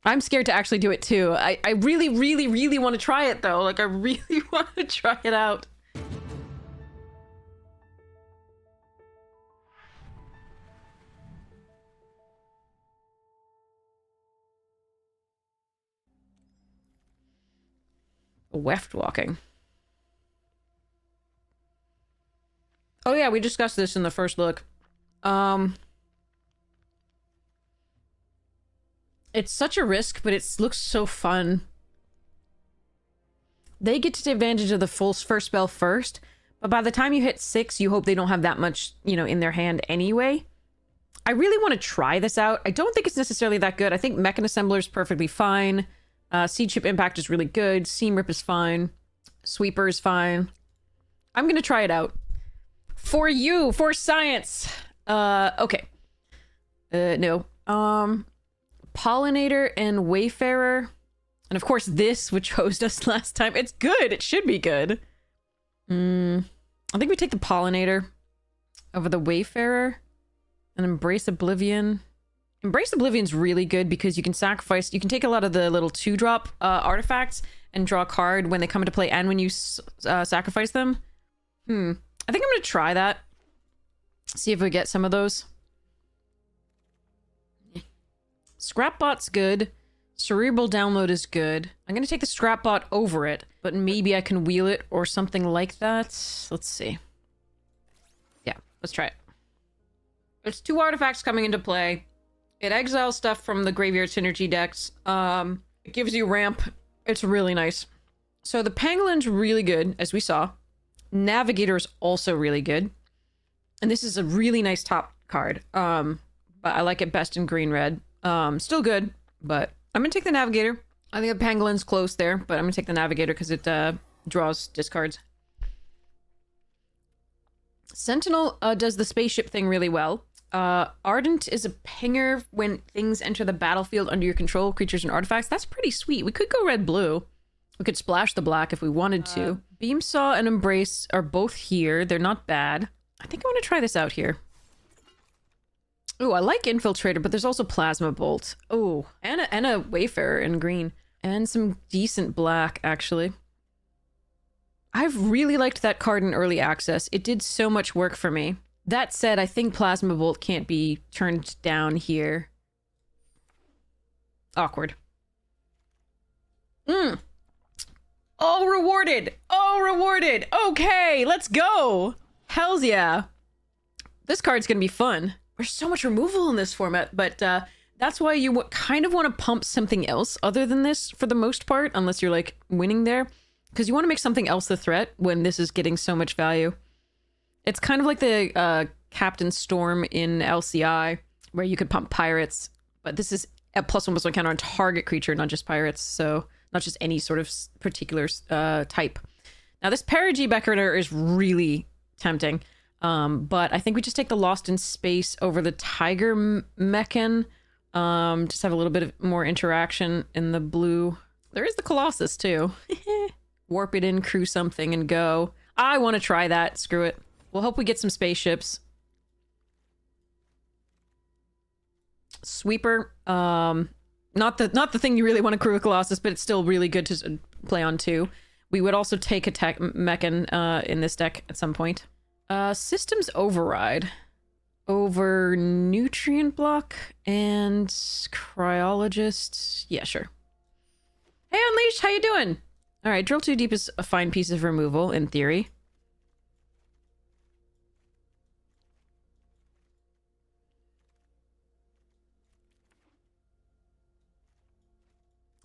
I'm scared to actually do it too. I really, really, really want to try it though. Like, I really want to try it out. Weftwalking. Oh yeah, we discussed this in the first look. It's such a risk, but it looks so fun. They get to take advantage of the full first spell first, but by the time you hit 6, you hope they don't have that much, you know, in their hand anyway. I really want to try this out. I don't think it's necessarily that good. I think Mechan Assembler is perfectly fine. Seed Chip Impact is really good. Seam Rip is fine. Sweeper is fine. I'm gonna try it out. For you, for science. Okay. No. Pollinator and Wayfarer. And of course this, which hosed us last time. It's good. It should be good. I think we take the Pollinator over the Wayfarer. And Embrace Oblivion. Embrace Oblivion's really good because you can sacrifice... You can take a lot of the little 2-drop artifacts and draw a card when they come into play and when you sacrifice them. I think I'm going to try that. See if we get some of those. Scrapbot's good. Cerebral Download is good. I'm going to take the Scrapbot over it, but maybe I can wheel it or something like that. Let's see. Yeah, let's try it. It's 2 artifacts coming into play. It exiles stuff from the Graveyard Synergy decks. It gives you ramp. It's really nice. So the Pangolin's really good, as we saw. Navigator is also really good. And this is a really nice top card. But I like it best in green-red. Still good, but I'm gonna take the Navigator. I think the Pangolin's close there, but I'm gonna take the Navigator because it draws discards. Sentinel does the spaceship thing really well. Ardent is a pinger when things enter the battlefield under your control, creatures and artifacts. That's pretty sweet. We could go red-blue. We could splash the black if we wanted to. Beamsaw and Embrace are both here. They're not bad. I think I want to try this out here. Oh, I like Infiltrator, but there's also Plasma Bolt. Oh, and a Wayfarer in green. And some decent black, actually. I've really liked that card in early access. It did so much work for me. That said, I think Plasma Bolt can't be turned down here. Awkward. Oh, rewarded! Oh, rewarded! Okay, let's go! Hells yeah. This card's gonna be fun. There's so much removal in this format, but that's why you kind of want to pump something else other than this for the most part, unless you're like winning there. Because you want to make something else the threat when this is getting so much value. It's kind of like the Captain Storm in LCI, where you could pump pirates, but this is a +1/+1 counter on target creature, not just pirates, so not just any sort of particular type. Now this Perigee Beckoner is really tempting, but I think we just take the Lost in Space over the Tiger Mechan. Just have a little bit of more interaction in the blue. There is the Colossus too. Warp it in, crew something, and go. I want to try that. Screw it. We'll hope we get some spaceships. Sweeper. Not the thing you really want to crew a Colossus, but it's still really good to play on too. We would also take Attack Mechan in this deck at some point. Systems Override. Over Nutrient Block and Cryologist. Yeah, sure. Hey, Unleashed, how you doing? All right, Drill 2 Deep is a fine piece of removal, in theory.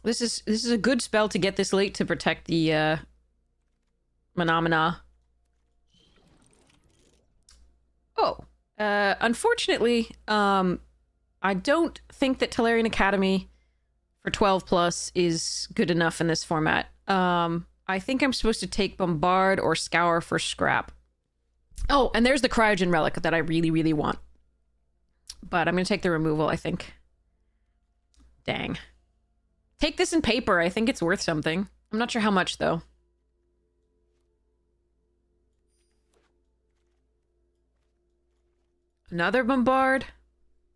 This is a good spell to get this late to protect the Phenomena. Oh, unfortunately, I don't think that Tolarian Academy for 12+ is good enough in this format. I think I'm supposed to take Bombard or Scour for scrap. Oh, and there's the Cryogen Relic that I really, really want. But I'm going to take the removal, I think. Dang. Take this in paper. I think it's worth something. I'm not sure how much, though. Another Bombard.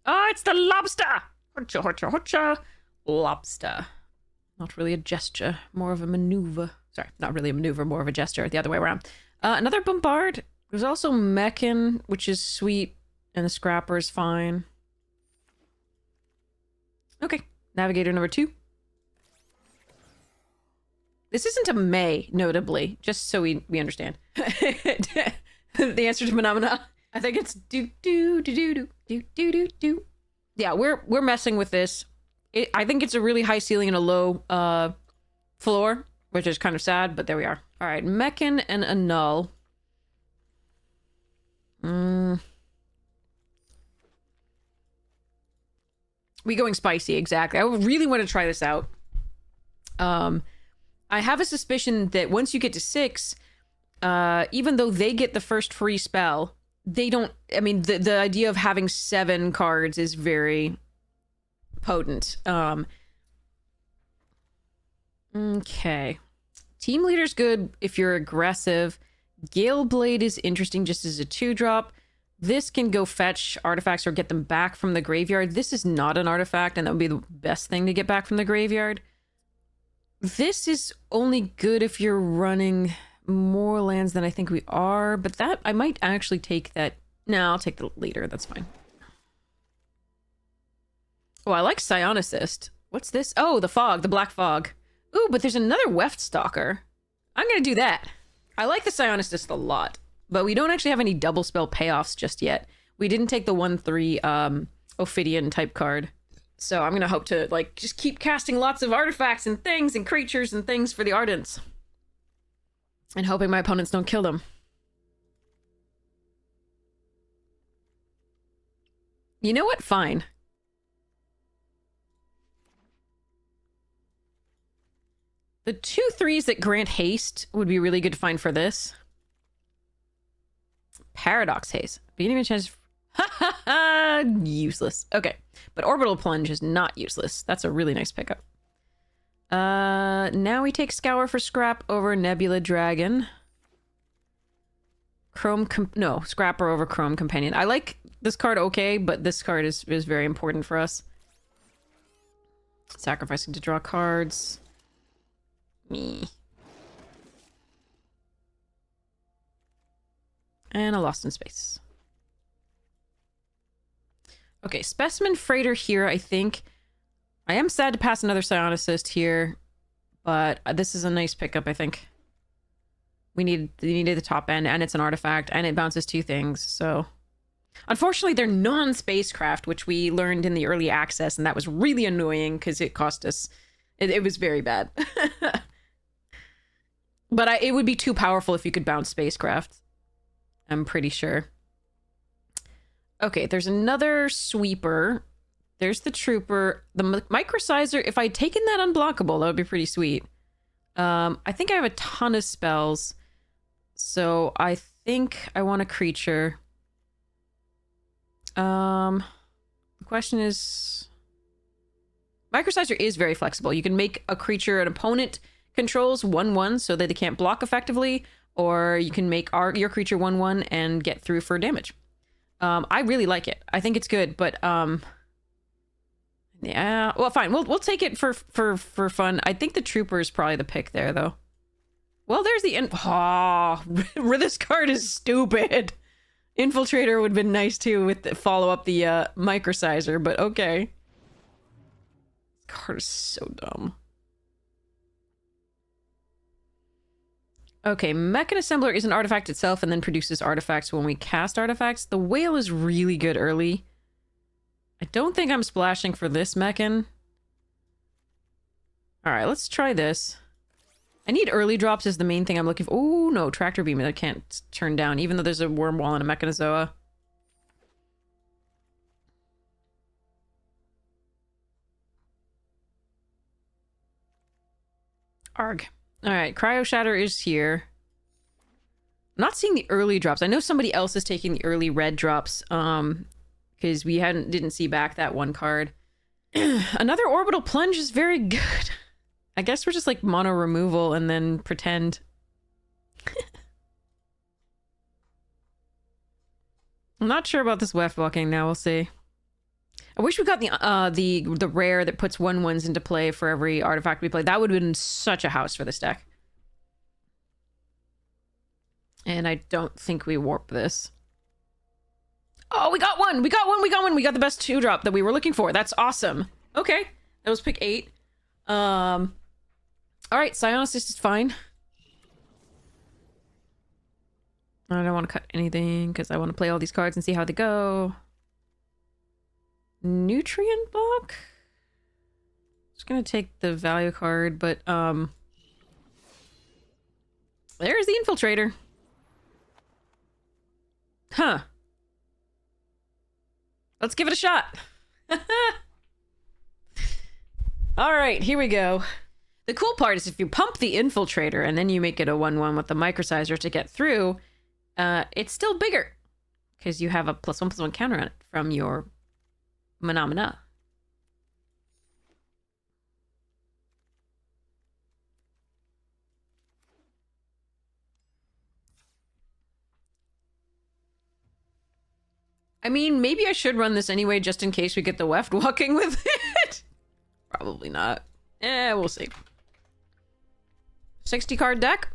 Oh, it's the Lobster! Hotcha, hotcha, hotcha. Lobster. Not really a gesture, more of a maneuver. Sorry, not really a maneuver, more of a gesture, the other way around. Another Bombard. There's also Mechan, which is sweet, and the Scrapper is fine. Okay, Navigator number 2. This isn't a May, notably, just so we understand. The answer to Phenomena. I think it's do. Yeah, we're messing with this. I think it's a really high ceiling and a low floor, which is kind of sad, but there we are. All right, Mechan and Annul. We going spicy, exactly. I really want to try this out. I have a suspicion that once you get to 6, even though they get the first free spell, they don't... I mean, the idea of having 7 cards is very potent. Okay. Team Leader's good if you're aggressive. Gale Blade is interesting just as a 2-drop. This can go fetch artifacts or get them back from the graveyard. This is not an artifact, and that would be the best thing to get back from the graveyard. This is only good if you're running more lands than I think we are, but that I might actually take that. No, I'll take the leader. That's fine. Oh, I like Scion Assist. What's this? Oh, the fog, the black fog. Ooh, but there's another Weft Stalker. I'm gonna do that. I like the Scion Assist a lot, but we don't actually have any double spell payoffs just yet. We didn't take the 1/3 Ophidian type card. So I'm gonna hope to, like, just keep casting lots of artifacts and things and creatures and things for the Ardents. And hoping my opponents don't kill them. You know what? Fine. The 2/3s that grant haste would be really good to find for this. Paradox Haze. Beginning of a chance... Ha ha ha! Useless. Okay. But Orbital Plunge is not useless. That's a really nice pickup. Now we take Scour for Scrap over Nebula Dragon. No, Scrapper over Chrome Companion. I like this card okay, but this card is very important for us. Sacrificing to draw cards. Me. And a Lost in Space. Okay, Specimen Freighter here, I think. I am sad to pass another Scion Assist here, but this is a nice pickup, I think. We needed the top end, and it's an artifact, and it bounces 2 things, so... Unfortunately, they're non-spacecraft, which we learned in the early access, and that was really annoying, because it cost us... It was very bad. But it would be too powerful if you could bounce spacecraft. I'm pretty sure. Okay, there's another Sweeper. There's the Trooper. The Microsizer, if I'd taken that unblockable, that would be pretty sweet. I think I have a ton of spells. So I think I want a creature. The question is... Microsizer is very flexible. You can make a creature an opponent controls 1/1 so that they can't block effectively, or you can make your creature 1/1 and get through for damage. I really like it. I think it's good, but yeah, well, fine. We'll take it for fun. I think the Trooper is probably the pick there, though. Well, there's the this card is stupid. Infiltrator would have been nice too with the follow up the Microsizer, but okay. This card is so dumb. Okay, Mechan Assembler is an artifact itself and then produces artifacts when we cast artifacts. The Whale is really good early. I don't think I'm splashing for this Mechan. Alright, let's try this. I need early drops is the main thing I'm looking for. Oh, no, Tractor Beam that I can't turn down, even though there's a Worm Wall and a Mechanozoa. Arg. Alright, Cryo Shatter is here. I'm not seeing the early drops. I know somebody else is taking the early red drops, because we didn't see back that one card. Another Orbital Plunge is very good. I guess we're just like mono removal and then pretend. I'm not sure about this Weftwalking now, we'll see. I wish we got the rare that puts 1/1s into play for every artifact we play. That would have been such a house for this deck. And I don't think we warp this. Oh, we got one! We got one! We got one! We got the best 2-drop that we were looking for. That's awesome. Okay. That was pick 8. Alright, Psionicist is fine. I don't want to cut anything because I want to play all these cards and see how they go. Nutrient block? Just gonna take the value card, but there's the Infiltrator. Huh. Let's give it a shot. Alright, here we go. The cool part is if you pump the Infiltrator and then you make it a 1/1 with the Microsizer to get through, it's still bigger. Because you have a +1/+1 counter on it from your Mana. I mean, maybe I should run this anyway just in case we get the Weftwalking with it. Probably not. We'll see. 60 card deck.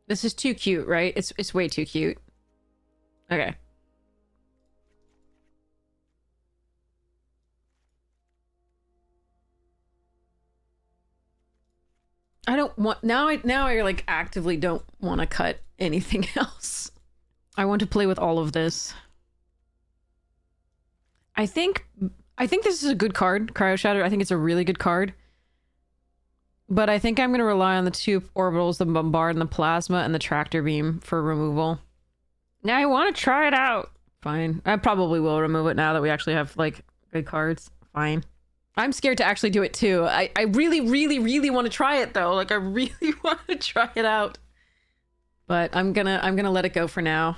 This is too cute, right? It's way too cute. Okay. I don't want now I like actively don't want to cut anything else. I want to play with all of this. I think this is a good card, Cryo Shatter. I think it's a really good card. But I think I'm going to rely on the 2 orbitals, the Bombard and the Plasma, and the Tractor Beam for removal. Now I want to try it out. Fine. I probably will remove it now that we actually have, like, good cards. Fine. I'm scared to actually do it, too. I really, really, really want to try it, though. Like, I really want to try it out. But I'm gonna let it go for now.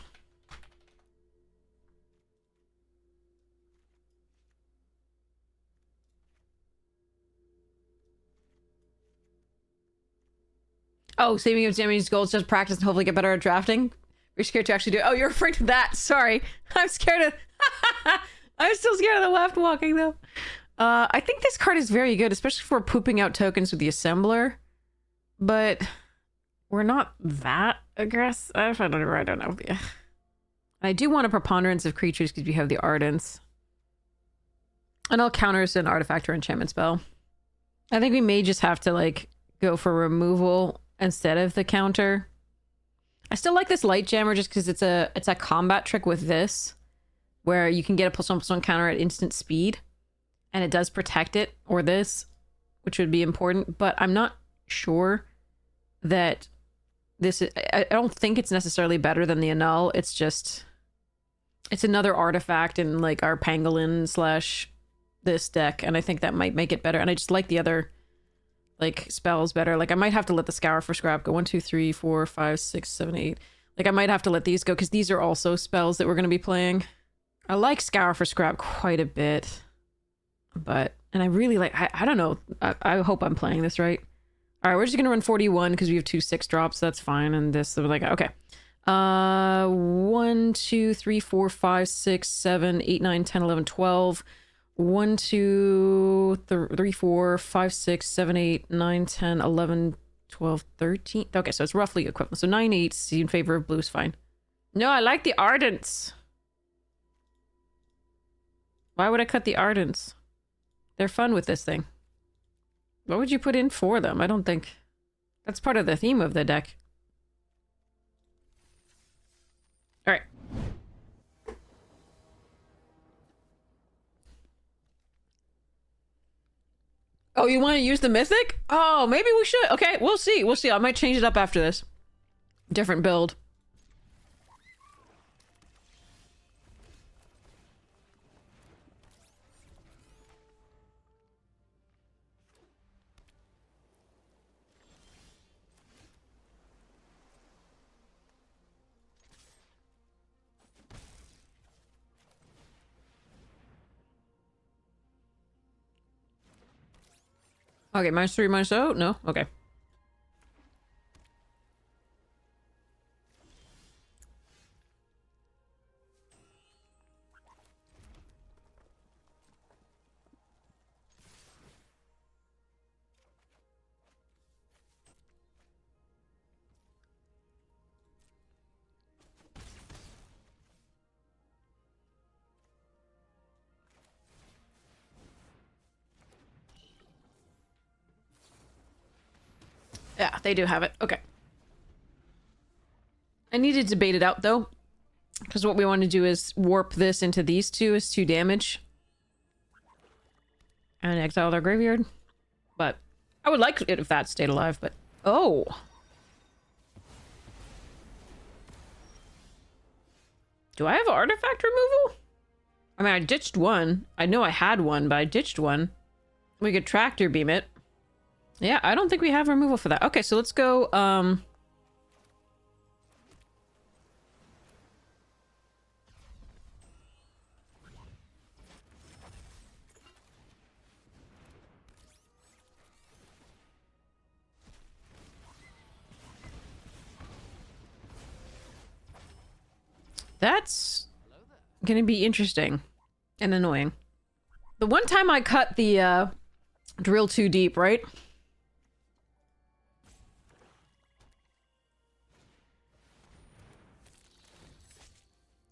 Oh, saving of damage goals, just practice and hopefully get better at drafting. You're scared to actually do it. Oh, you're afraid of that. Sorry. I'm scared of... I'm still scared of the Weftwalking, though. I think this card is very good, especially for pooping out tokens with the Assembler. But we're not that aggressive. I don't know. I do want a preponderance of creatures because we have the Ardents. And I'll counter an artifact or enchantment spell. I think we may just have to, like, go for removal instead of the counter. I still like this Light Jammer just because it's a combat trick with this, where you can get a +1/+1 counter at instant speed, and it does protect it, or this, which would be important, but I'm not sure that this is... I don't think it's necessarily better than the Annul. It's just... It's another artifact in, like, our Pangolin / this deck, and I think that might make it better, and I just like the other... like spells better. Like I might have to let the Scour for Scrap go. 1, 2, 3, 4, 5, 6, 7, 8. Like I might have to let these go because these are also spells that we're going to be playing. I like Scour for Scrap quite a bit, and I really like, I don't know. I hope I'm playing this right. All right, we're just going to run 41 because we have 2 6-drops. That's fine. And this, we're like, okay. 1, 2, 3, 4, 5, 6, 7, 8, 9, 10, 11, 12. 1, 2, 3, 4, 5, 6, 7, 8, 9, 10, 11, 12, 13. Okay, so it's roughly equivalent. So 9, 8 in favor of blue is fine. No, I like the Ardents. Why would I cut the Ardents? They're fun with this thing. What would you put in for them? I don't think... That's part of the theme of the deck. Alright. Oh, you want to use the Mythic? Oh, maybe we should. Okay, we'll see. We'll see. I might change it up after this. Different build. Okay, -3, -0? No? Okay. Yeah, they do have it. Okay. I need to debate it out, though. Because what we want to do is warp this into these two as 2 damage. And exile their graveyard. But I would like it if that stayed alive, but... Oh! Do I have artifact removal? I mean, I ditched one. I know I had one, but I ditched one. We could tractor beam it. Yeah, I don't think we have removal for that. Okay, so let's go, That's gonna be interesting and annoying. The one time I cut the, drill too deep, right?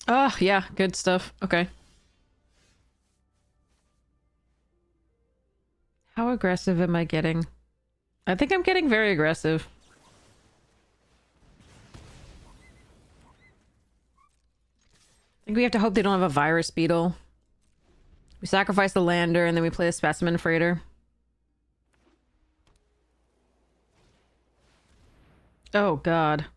Oh, yeah, good stuff. Okay. How aggressive am I getting? I think I'm getting very aggressive. I think we have to hope they don't have a virus beetle. We sacrifice the lander and then we play a specimen freighter. Oh, God.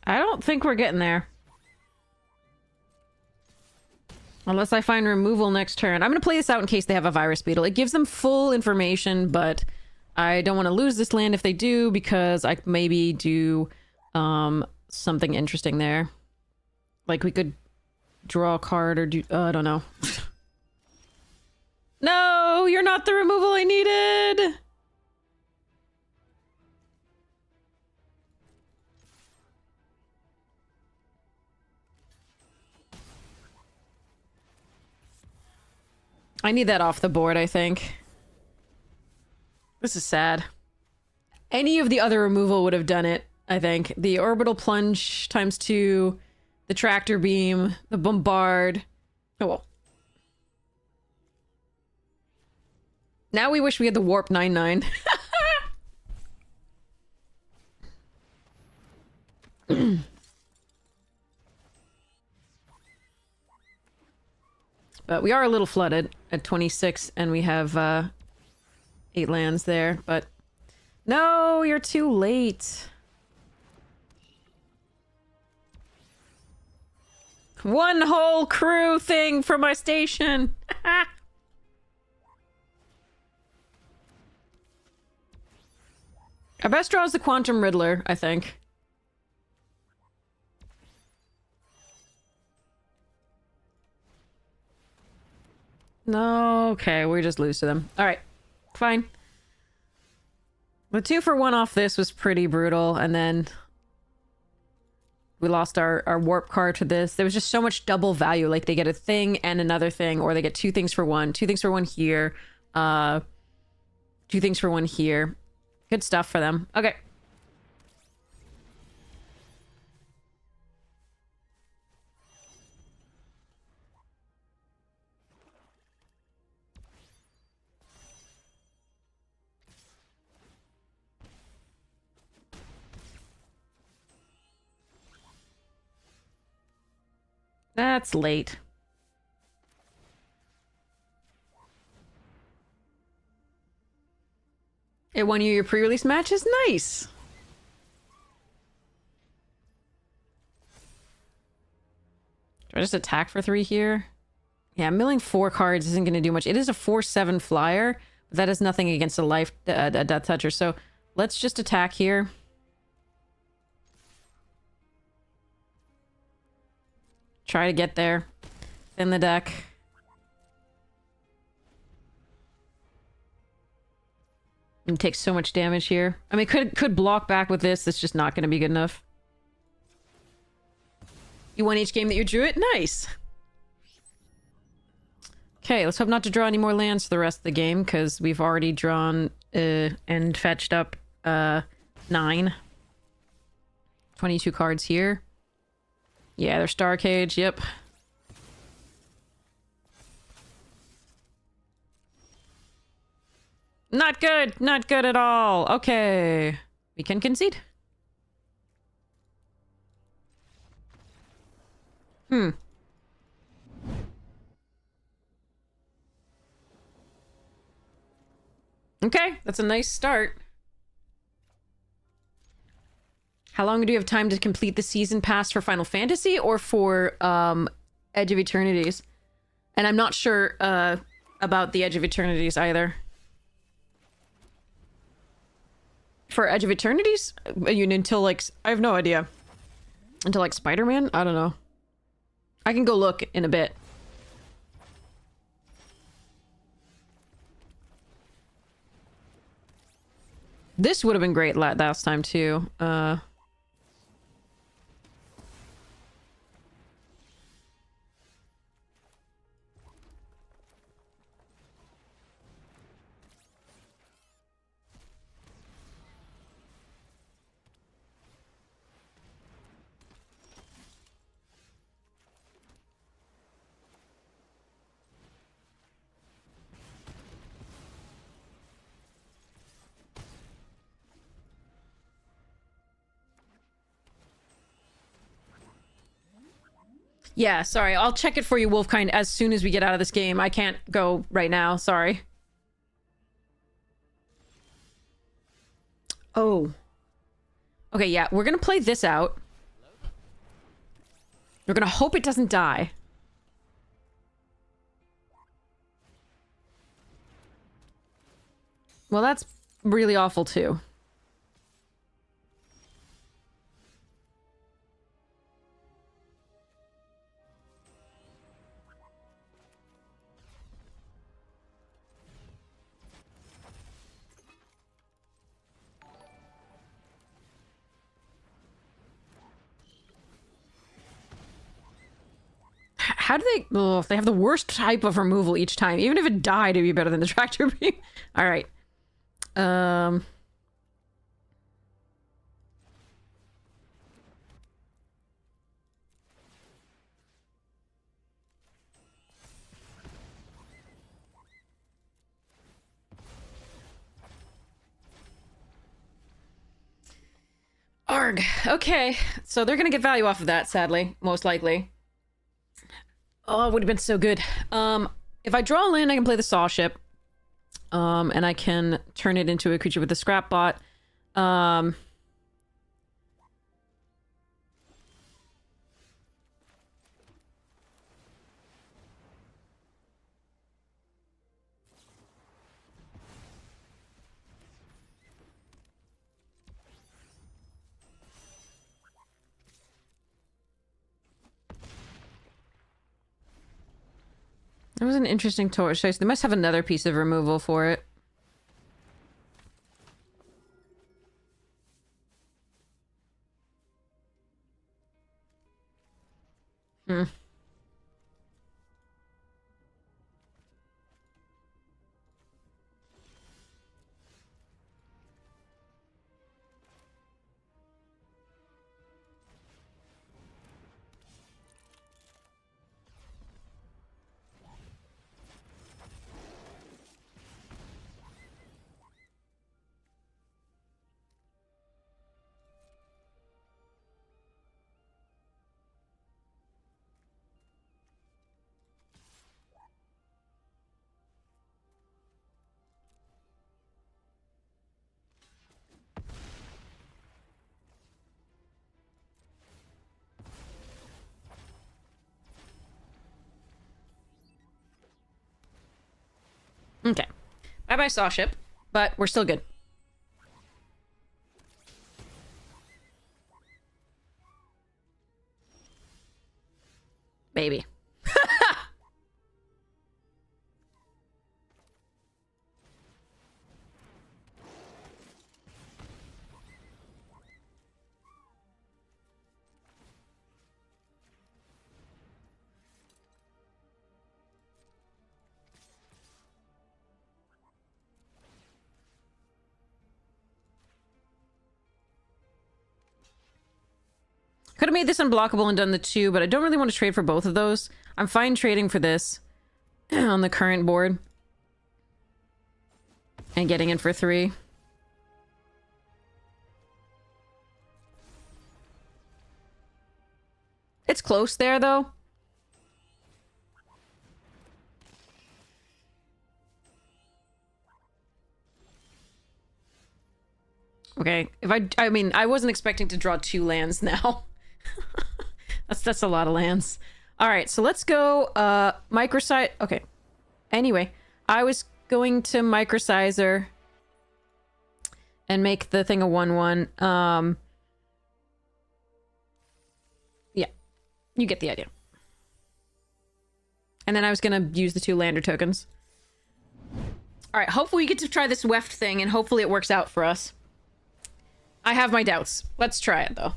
I don't think we're getting there. Unless I find removal next turn. I'm going to play this out in case they have a virus beetle. It gives them full information, but I don't want to lose this land if they do, because I maybe do something interesting there. Like we could draw a card or do... I don't know. No, you're not the removal I needed! I need that off the board, I think. This is sad. Any of the other removal would have done it, I think. The orbital plunge ×2, the tractor beam, the bombard. Oh well. Now we wish we had the warp 9/9. But we are a little flooded at 26, and we have 8 lands there, but... No, you're too late. One whole crew thing for my station! Our best draw is the Quantum Riddler, I think. No, okay, we just lose to them. Alright, fine. The 2 for 1 off this was pretty brutal, and then... we lost our warp card to this. There was just so much double value. Like, they get a thing and another thing, or they get 2 things for 1. 2 things for 1 here. 2 things for 1 here. Good stuff for them. Okay. That's late. It won you your pre-release match is nice. Do I just attack for 3 here? Yeah, milling 4 cards isn't going to do much. It is a 4/7 flyer, but that is nothing against a Death Toucher. So let's just attack here. Try to get there. In the deck. And take so much damage here. I mean, could block back with this. That's just not going to be good enough. You won each game that you drew it? Nice! Okay, let's hope not to draw any more lands for the rest of the game, because we've already drawn and fetched up 9. 22 cards here. Yeah, they're Star Cage, yep. Not good! Not good at all! Okay. We can concede. Okay, that's a nice start. How long do you have time to complete the season pass for Final Fantasy or for Edge of Eternities? And I'm not sure about the Edge of Eternities either. For Edge of Eternities? Until like... I have no idea. Until like Spider-Man? I don't know. I can go look in a bit. This would have been great last time too. Yeah, sorry. I'll check it for you, Wolfkind, as soon as we get out of this game. I can't go right now. Sorry. Oh. Okay, yeah. We're gonna play this out. We're gonna hope it doesn't die. Well, that's really awful, too. How do they... Oh, they have the worst type of removal each time. Even if it died, it'd be better than the tractor beam. Alright. Arg. Okay. So they're gonna get value off of that, sadly. Most likely. Oh, it would have been so good. If I draw a land, I can play the Saw Ship. And I can turn it into a creature with a scrap bot. That was an interesting torch choice. They must have another piece of removal for it. Hmm. Bye-bye, Saw Ship. But we're still good. Baby. Could have made this unblockable and done the 2, but I don't really want to trade for both of those. I'm fine trading for this on the current board. And getting in for 3. It's close there, though. Okay, I mean, I wasn't expecting to draw 2 lands now. That's a lot of lands. All right, so let's go microsize. Okay. Anyway, I was going to microsizer and make the thing a 1/1. Yeah, you get the idea. And then I was gonna use the 2 lander tokens. All right, hopefully we get to try this Weft thing, and hopefully it works out for us. I have my doubts. Let's try it, though.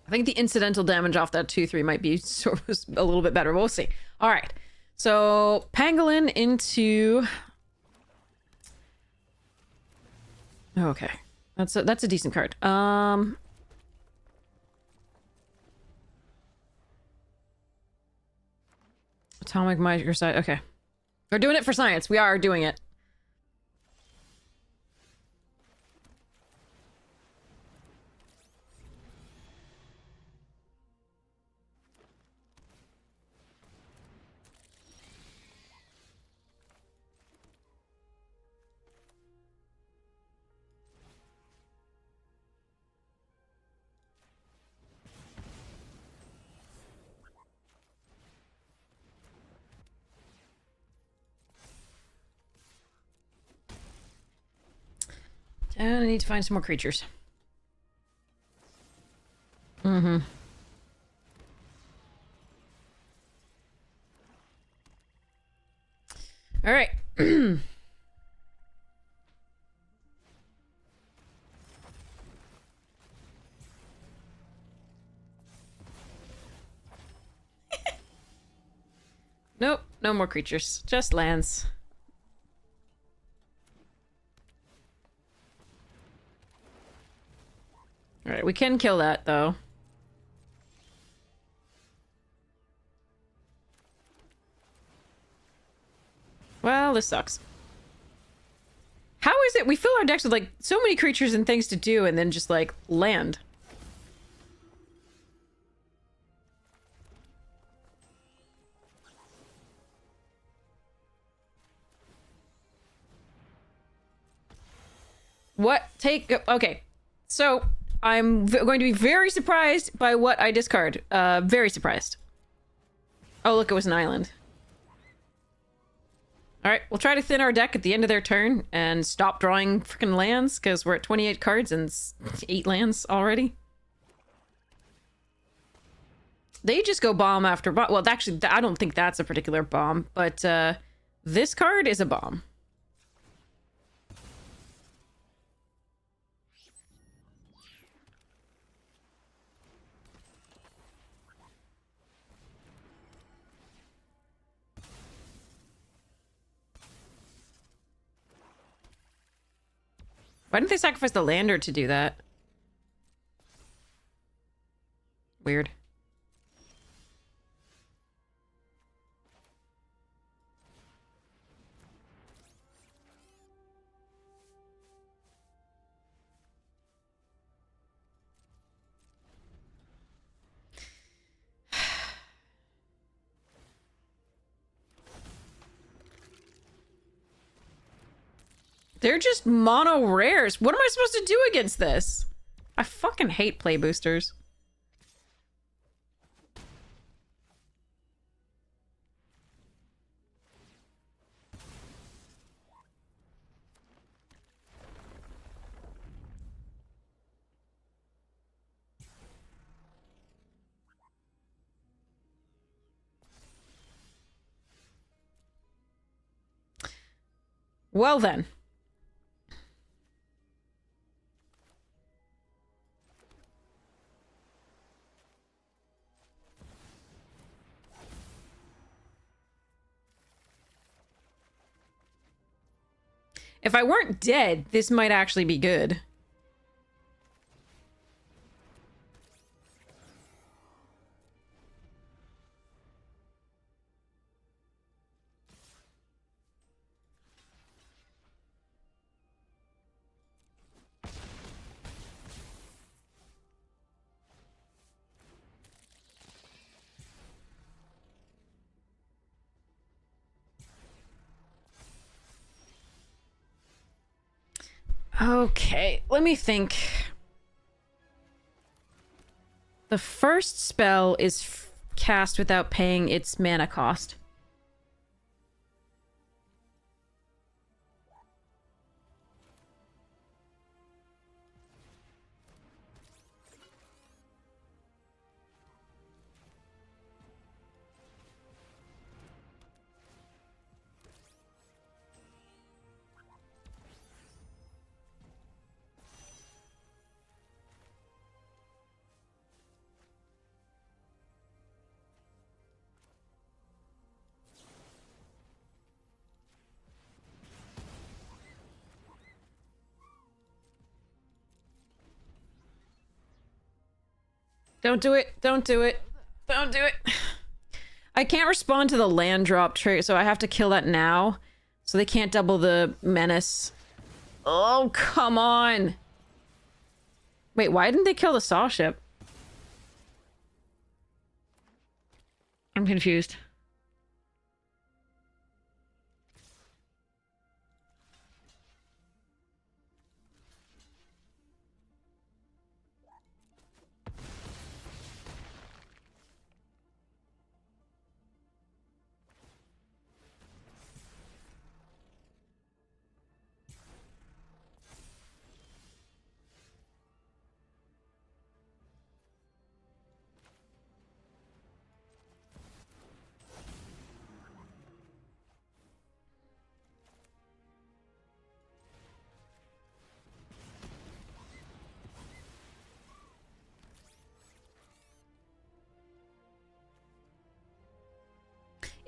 I think the incidental damage off that 2/3 might be sort of a little bit better. We'll see. All right. So, Pangolin into... Okay. That's a decent card. Atomic Microsite. Okay. We're doing it for science. We are doing it. And I need to find some more creatures. Mm-hmm. All right. Nope, no more creatures. Just lands. Alright, we can kill that, though. Well, this sucks. How is it we fill our decks with, like, so many creatures and things to do and then just, like, land? What? Okay. So, I'm going to be very surprised by what I discard. Very surprised. Oh, look, it was an island. Alright, we'll try to thin our deck at the end of their turn and stop drawing freaking lands, because we're at 28 cards and 8 lands already. They just go bomb after bomb. Well, actually, I don't think that's a particular bomb, but this card is a bomb. Why didn't they sacrifice the lander to do that? Weird. They're just mono rares. What am I supposed to do against this? I fucking hate play boosters. Well then. If I weren't dead, this might actually be good. Okay, let me think. The first spell is cast without paying its mana cost. Don't do it. Don't do it. Don't do it. I can't respond to the land drop trigger, so I have to kill that now. So they can't double the menace. Oh, come on. Wait, why didn't they kill the saw ship? I'm confused.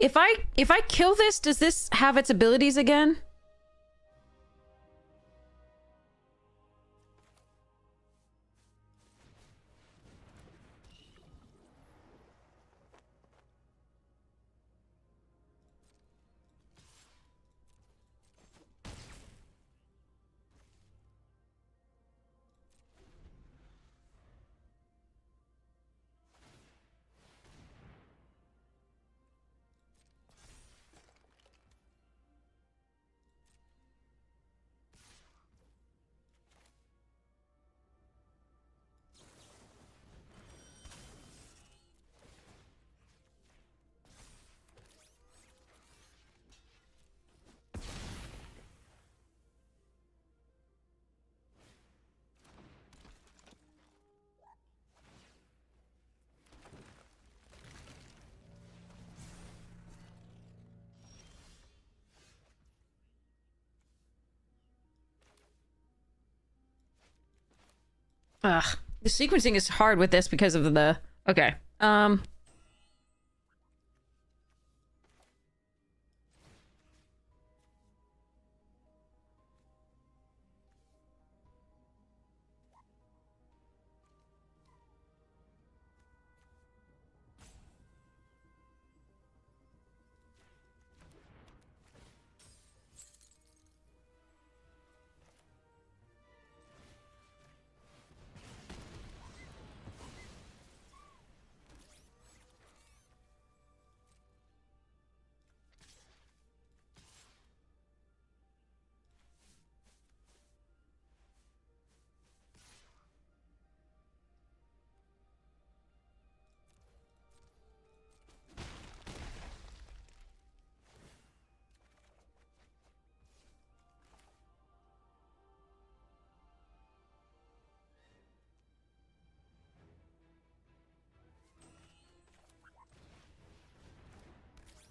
If I kill this, does this have its abilities again? Ugh. The sequencing is hard with this because of the... Okay.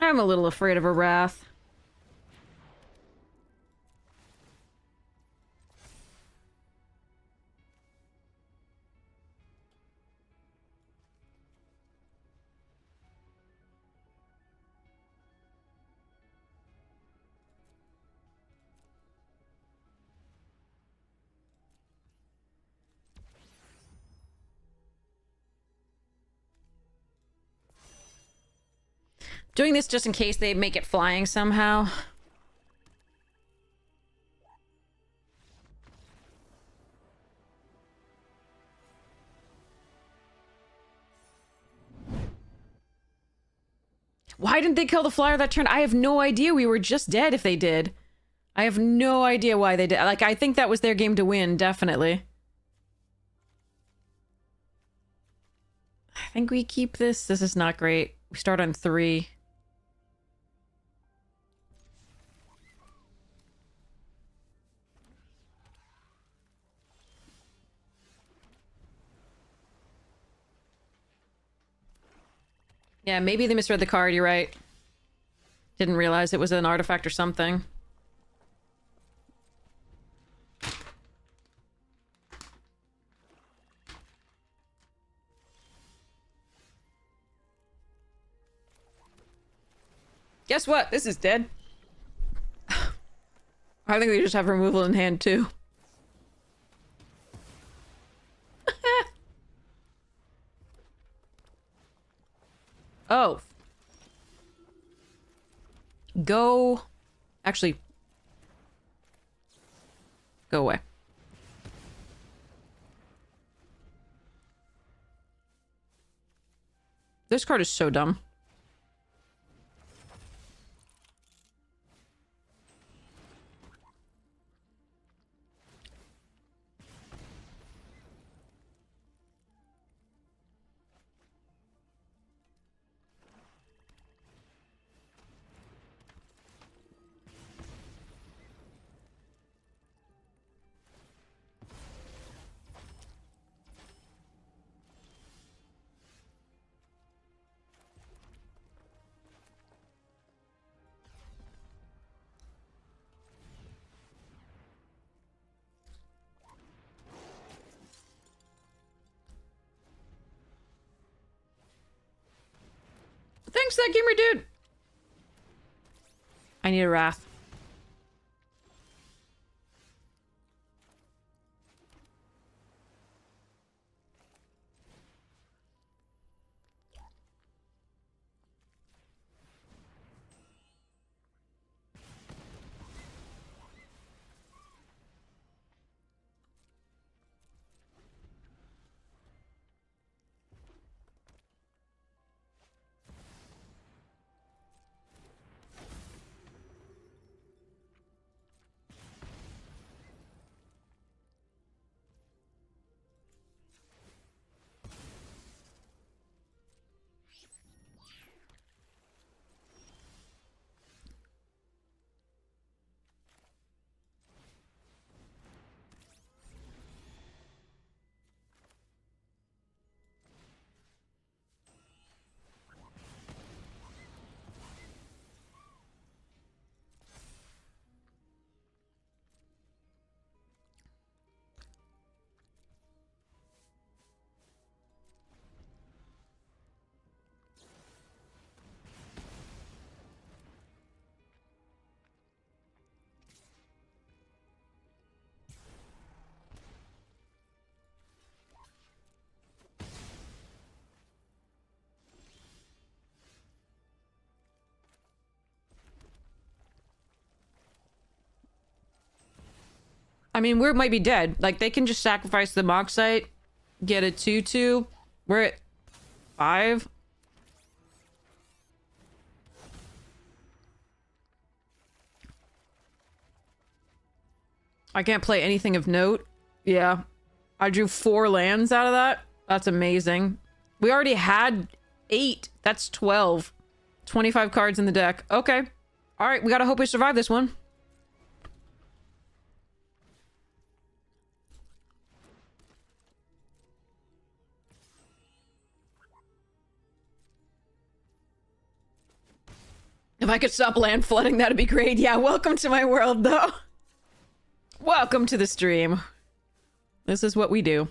I'm a little afraid of a wrath. Doing this just in case they make it flying somehow. Why didn't they kill the flyer that turn? I have no idea. We were just dead if they did. I have no idea why they did. Like, I think that was their game to win, definitely. I think we keep this. This is not great. We start on 3. Yeah, maybe they misread the card, you're right. Didn't realize it was an artifact or something. Guess what? This is dead. I think they just have removal in hand, too. Oh. Go. Actually. Go away. This card is so dumb. Thanks, that gamer dude. I need a wrath. I mean, we might be dead. Like, they can just sacrifice the Moxite, get a 2-2. We're at 5. I can't play anything of note. Yeah. I drew 4 lands out of that. That's amazing. We already had 8. That's 12. 25 cards in the deck. Okay. All right, we gotta hope we survive this one. If I could stop land flooding, that'd be great. Yeah, welcome to my world, though. Welcome to the stream. This is what we do.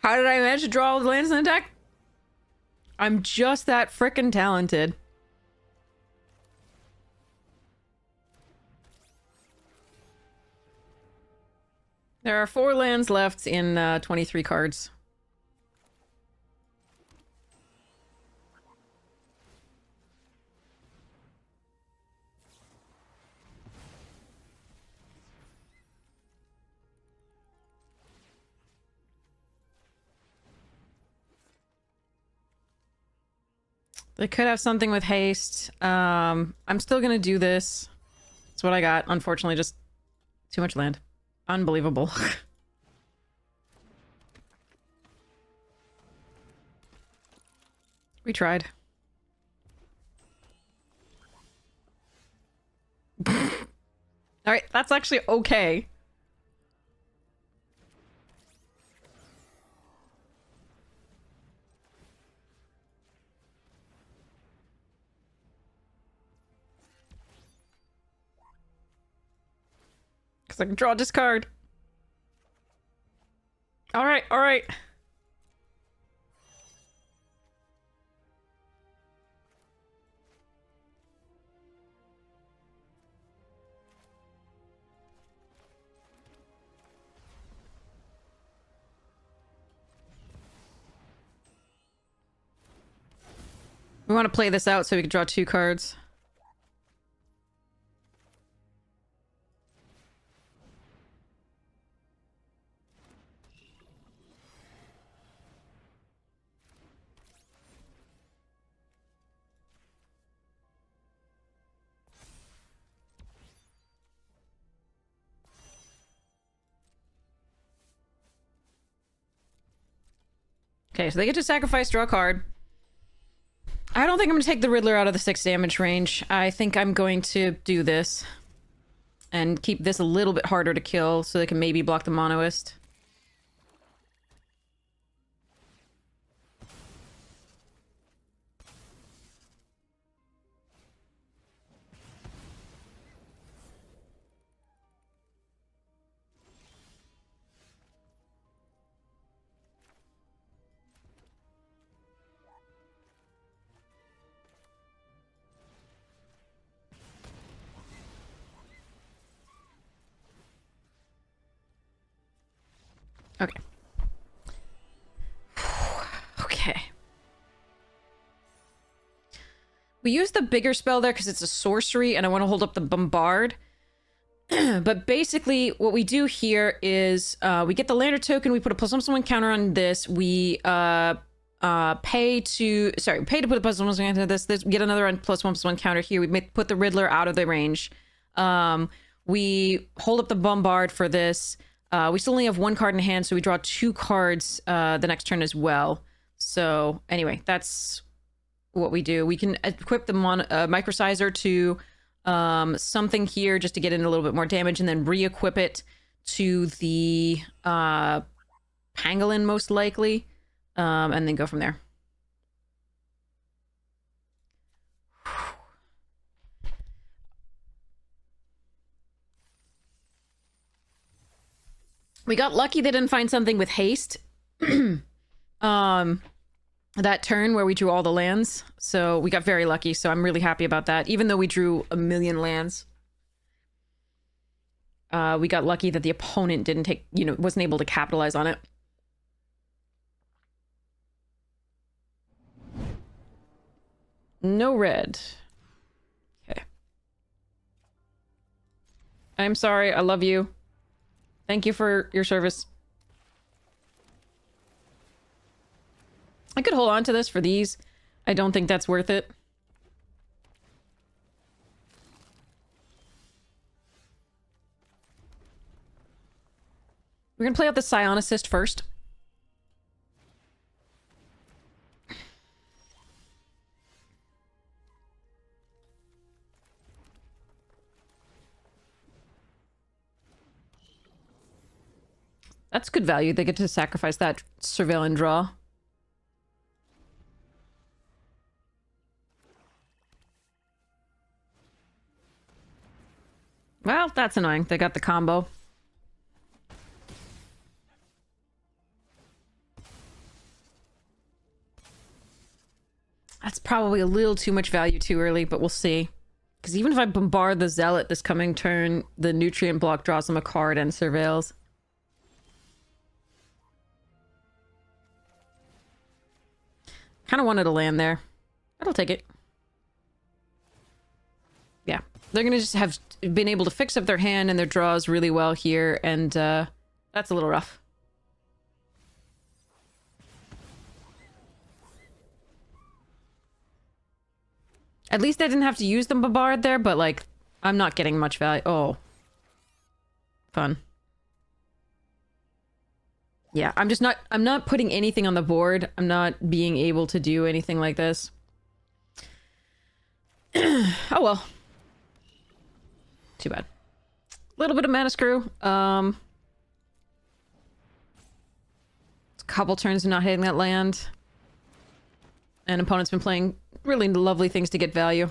How did I manage to draw all the lands in the deck? I'm just that frickin' talented. There are 4 lands left in 23 cards. They could have something with haste. I'm still gonna do this. That's what I got. Unfortunately, just too much land. Unbelievable. We tried. Alright, that's actually okay. Because I can draw this card. Alright, alright. We want to play this out so we can draw 2 cards. Okay, so they get to sacrifice, draw a card. I don't think I'm going to take the Riddler out of the 6 damage range. I think I'm going to do this. And keep this a little bit harder to kill so they can maybe block the Monoist. Okay. Okay. We use the bigger spell there because it's a sorcery and I want to hold up the Bombard. But basically, what we do here is we get the Lander token, we put a +1/+1 counter on this, we pay to put a +1/+1 counter on this, we get another +1/+1 counter here, we put the Riddler out of the range. We hold up the Bombard for this. We still only have 1 card in hand, so we draw 2 cards the next turn as well. So anyway, that's what we do. We can equip the Microsizer to something here just to get in a little bit more damage, and then re-equip it to the Pangolin most likely, and then go from there. We got lucky they didn't find something with haste. That turn where we drew all the lands. So we got very lucky, so I'm really happy about that. Even though we drew a million lands. We got lucky that the opponent didn't take, wasn't able to capitalize on it. No red. Okay. I'm sorry, I love you. Thank you for your service. I could hold on to this for these. I don't think that's worth it. We're gonna play out the Psionicist first. That's good value. They get to sacrifice that Surveil and draw. Well, that's annoying. They got the combo. That's probably a little too much value too early, but we'll see. Because even if I bombard the Zealot this coming turn, the Nutrient block draws him a card and surveils. Kind of wanted to land there. I'll take it. Yeah. They're going to just have been able to fix up their hand and their draws really well here, and that's a little rough. At least I didn't have to use the bombard there, but, like, I'm not getting much value. Oh. Fun. Yeah, I'm not putting anything on the board. I'm not being able to do anything like this. Oh well. Too bad. A little bit of mana screw. A couple turns of not hitting that land. And opponent's been playing really lovely things to get value.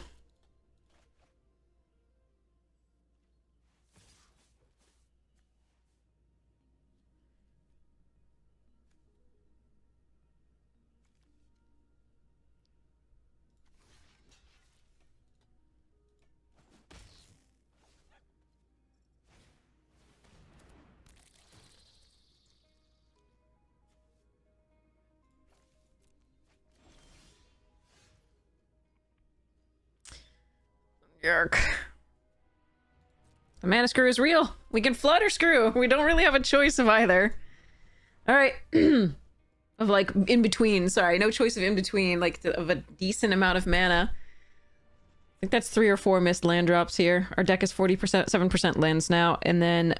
Yerk. The mana screw is real. We can flood or screw. We don't really have a choice of either. Alright. Of, like, in between. Sorry, no choice of in between. Like, of a decent amount of mana. I think that's 3 or 4 missed land drops here. Our deck is 40%, 7% lands now. And then,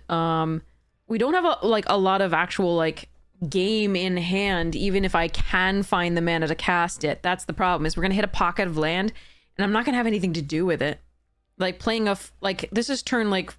we don't have, a lot of actual, like, game in hand, even if I can find the mana to cast it. That's the problem, is we're gonna hit a pocket of land, and I'm not gonna have anything to do with it. Like, playing a... like, this is turn, like...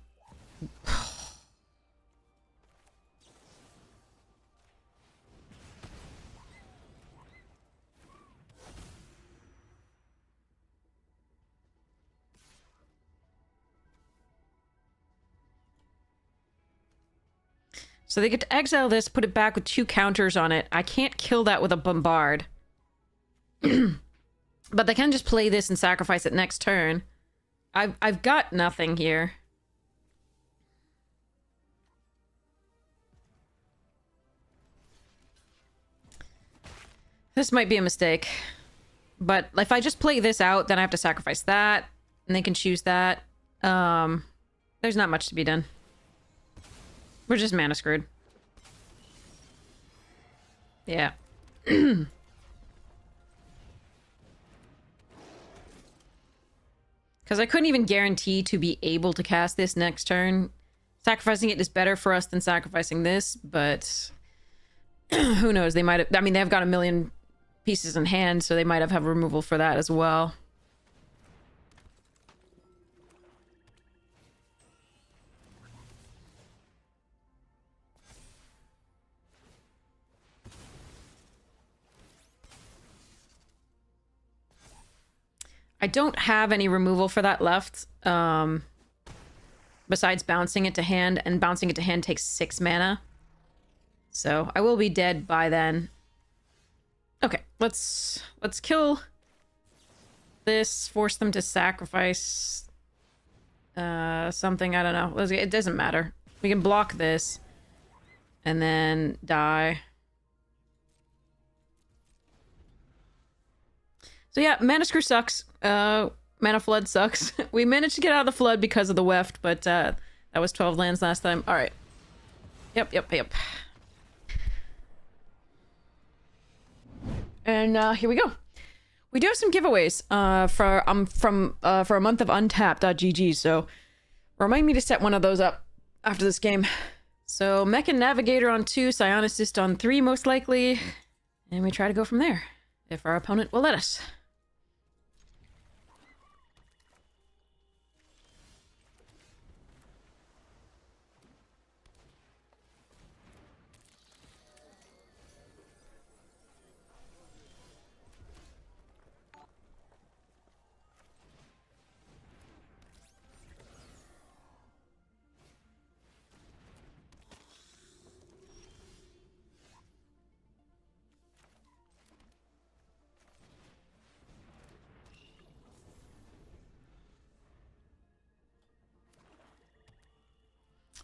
So they get to exile this, put it back with 2 counters on it. I can't kill that with a bombard. But they can just play this and sacrifice it next turn. I've got nothing here. This might be a mistake. But if I just play this out, then I have to sacrifice that. And they can choose that. There's not much to be done. We're just mana screwed. Yeah. Because I couldn't even guarantee to be able to cast this next turn. Sacrificing it is better for us than sacrificing this, but... who knows? They might have... I mean, they've got a million pieces in hand, so they might have removal for that as well. I don't have any removal for that left, besides bouncing it to hand, and bouncing it to hand takes 6 mana. So I will be dead by then. Okay, let's kill this, force them to sacrifice something, I don't know. It doesn't matter. We can block this and then die. So yeah, Mana Screw sucks. Mana Flood sucks. We managed to get out of the Flood because of the Weft, but that was 12 lands last time. Alright. Yep. And here we go. We do have some giveaways for a month of untapped.gg, so remind me to set one of those up after this game. So Mech and Navigator on 2, Psionicist on 3 most likely, and we try to go from there, if our opponent will let us.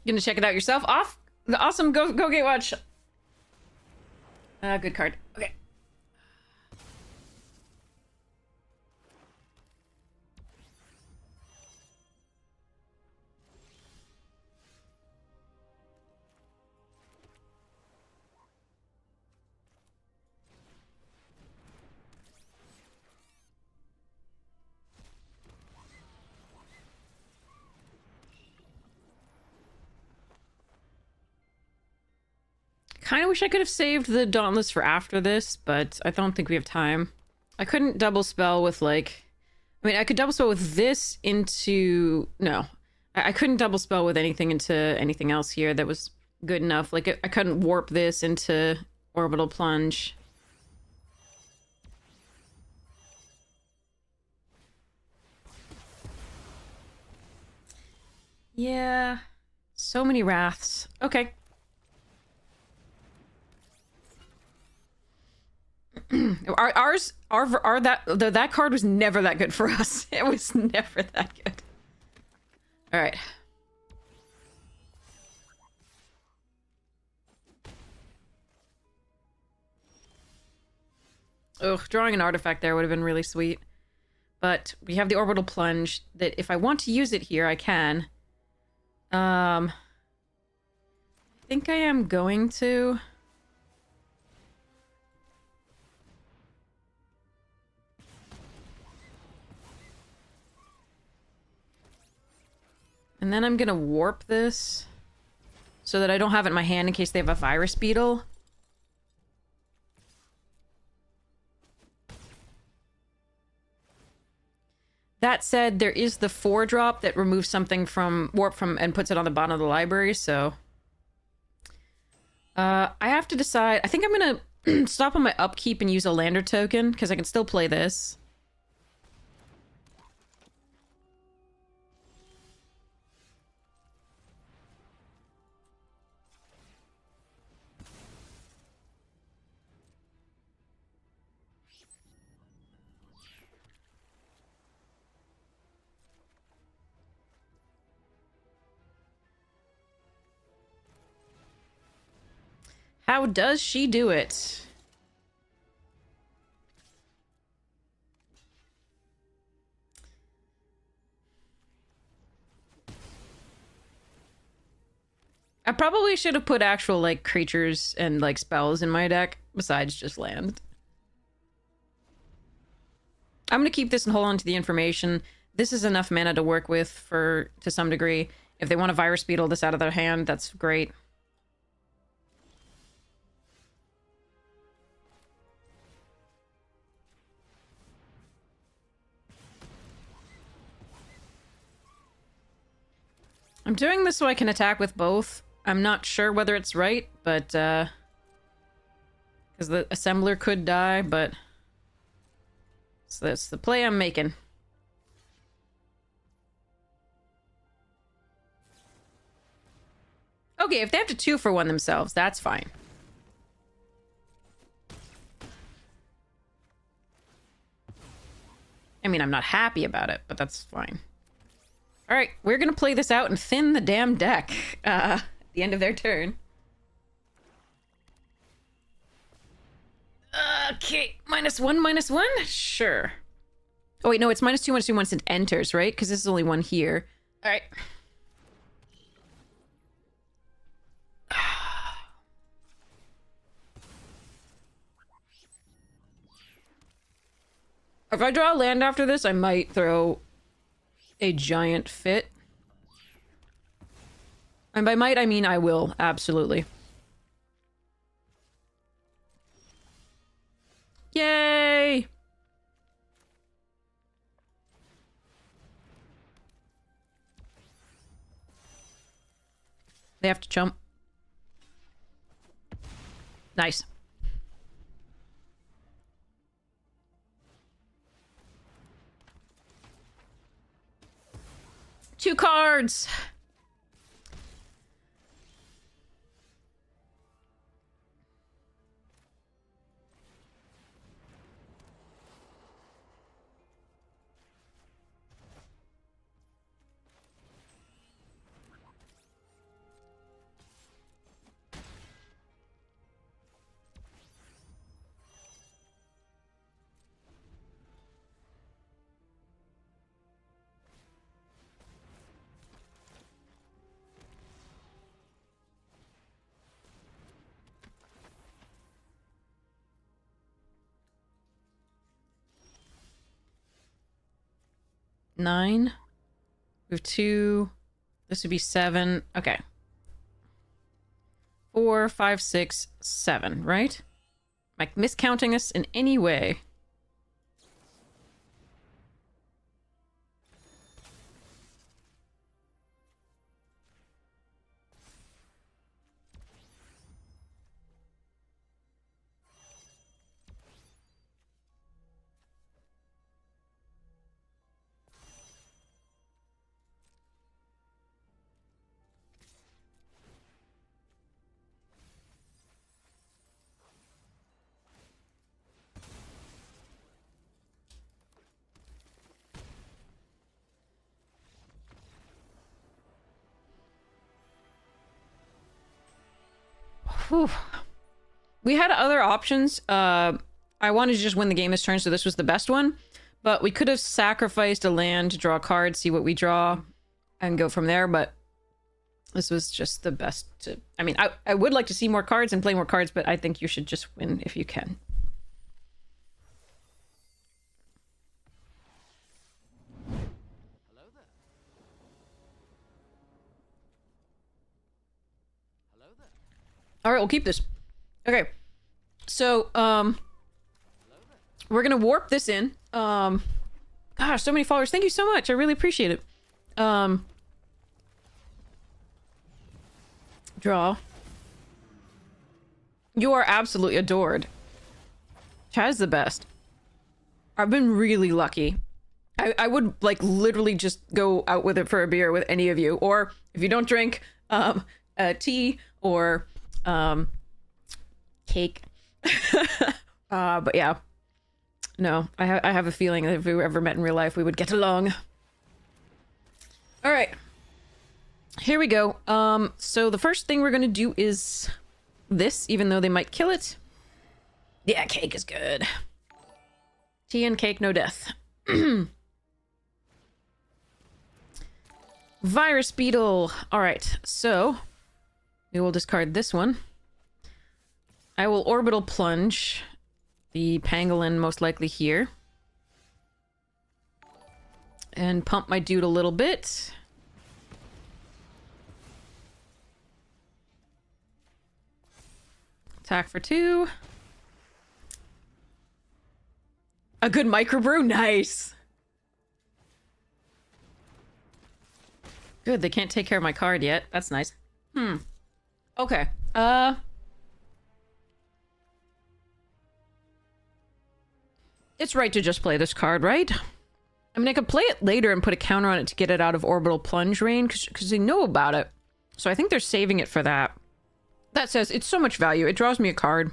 Gonna check it out yourself. Off. Awesome. Go Gatewatch. Good card. Okay. Kind of wish I could have saved the Dauntless for after this, but I don't think we have time. I couldn't double spell with, like... I mean, I could double spell with this into... No. I couldn't double spell with anything into anything else here that was good enough. Like, I couldn't warp this into Orbital Plunge. Yeah. So many Wraths. Okay. That card was never that good for us. It was never that good. All right. Ugh, drawing an artifact there would have been really sweet. But we have the Orbital Plunge that if I want to use it here, I can. I think I am going to. And then I'm gonna warp this so that I don't have it in my hand in case they have a virus beetle. That said, there is the 4-drop that removes something from warp from and puts it on the bottom of the library, so I have to decide. I think I'm gonna stop on my upkeep and use a lander token because I can still play this. How does she do it? I probably should have put actual, like, creatures and, like, spells in my deck, besides just land. I'm gonna keep this and hold on to the information. This is enough mana to work with to some degree. If they want to virus beetle this out of their hand, that's great. I'm doing this so I can attack with both. I'm not sure whether it's right, but, because the assembler could die, but... So that's the play I'm making. Okay, if they have to 2-for-1 themselves, that's fine. I mean, I'm not happy about it, but that's fine. All right, we're gonna play this out and thin the damn deck at the end of their turn. Okay, -1/-1? Sure. Oh wait, no, it's -2/-2 once it enters, right? Because this is only one here. All right. If I draw a land after this, I might throw a giant fit. And by might, I mean I will, absolutely. Yay! They have to jump. Nice. Two cards! 9. We have 2. This would be 7. Okay. 4, 5, 6, 7, right? Am I miscounting us in any way? Whew. We had other options. I wanted to just win the game this turn, so this was the best one. But we could have sacrificed a land to draw a card, see what we draw, and go from there. But this was just the best. I mean, I would like to see more cards and play more cards, but I think you should just win if you can. Hello there. Hello there. All right, we'll keep this. Okay. So, we're gonna warp this in. Gosh, so many followers. Thank you so much. I really appreciate it. Draw. You are absolutely adored. Chad's the best. I've been really lucky. I would, like, literally just go out with it for a beer with any of you. Or, if you don't drink, tea or, cake. But yeah. No, I have a feeling that if we were ever met in real life, we would get along. All right. Here we go. So the first thing we're going to do is this, even though they might kill it. Yeah, cake is good. Tea and cake, no death. Virus beetle. All right, so we will discard this one. I will orbital plunge the pangolin most likely here. And pump my dude a little bit. Attack for 2. A good microbrew? Nice! Good, they can't take care of my card yet. That's nice. Okay. It's right to just play this card, right? I mean, I could play it later and put a counter on it to get it out of orbital plunge range, because they know about it. So I think they're saving it for that. That says, it's so much value. It draws me a card.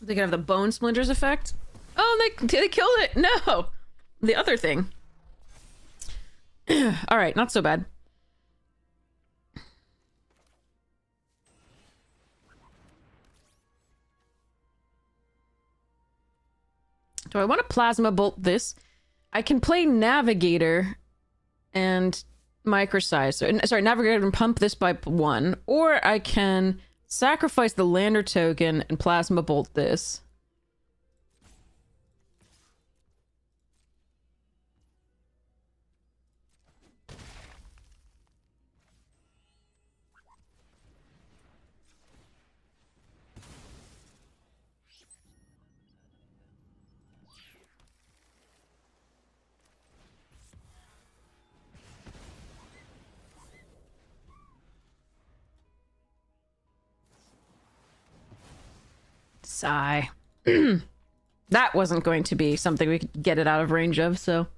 They can have the bone splinters effect. Oh, they killed it. No, the other thing. All right, not so bad. Do I want to plasma bolt this? I can play navigator and microsize. Sorry, navigator and pump this by 1, or I can sacrifice the lander token and plasma bolt this. Sigh. That wasn't going to be something we could get it out of range of, so...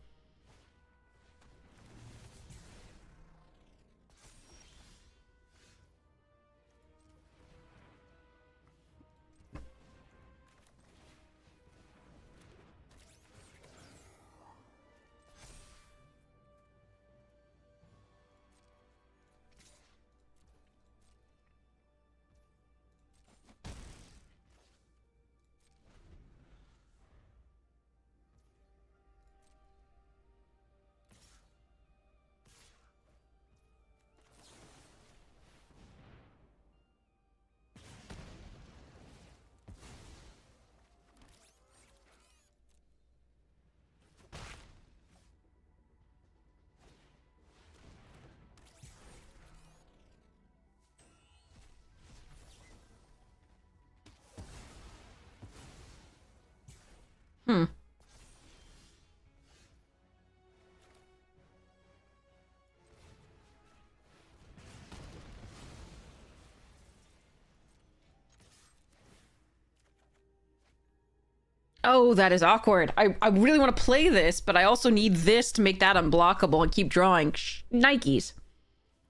Oh, that is awkward. I really want to play this, but I also need this to make that unblockable and keep drawing. Nikes.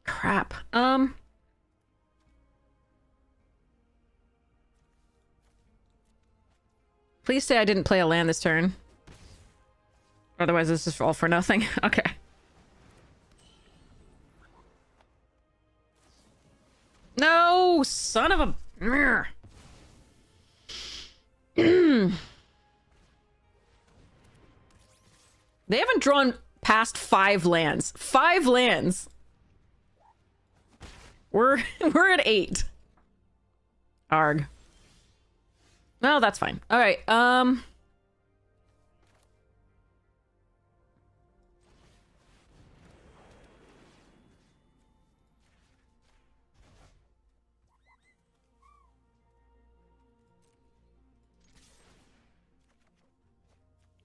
Crap. Please say I didn't play a land this turn. Otherwise, this is all for nothing. Okay. No, son of a... They haven't drawn past 5 lands. 5 lands. We're at 8. Arg. Well, that's fine. All right.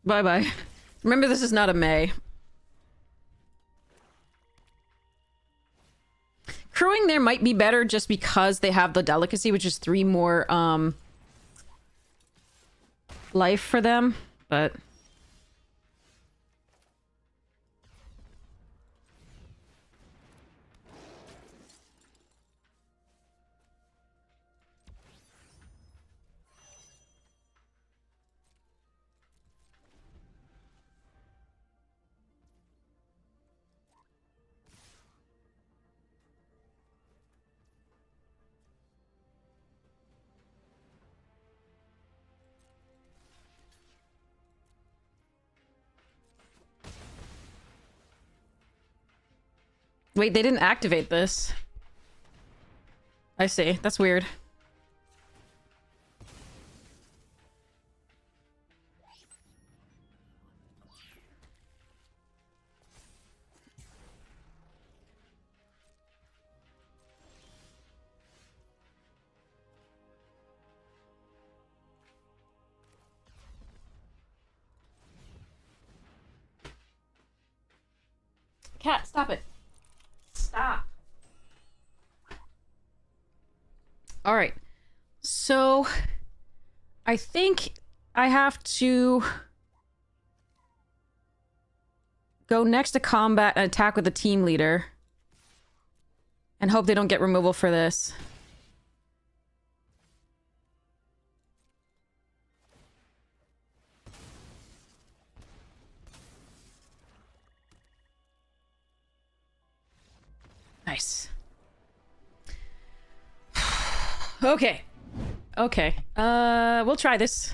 Bye-bye. Remember, this is not a May. Crewing there might be better just because they have the delicacy, which is 3 more, life for them, but... Wait, they didn't activate this. I see. That's weird. Cat, stop it. Stop. All right. So I think I have to go next to combat and attack with the team leader and hope they don't get removal for this. Nice. Okay. Okay. We'll try this.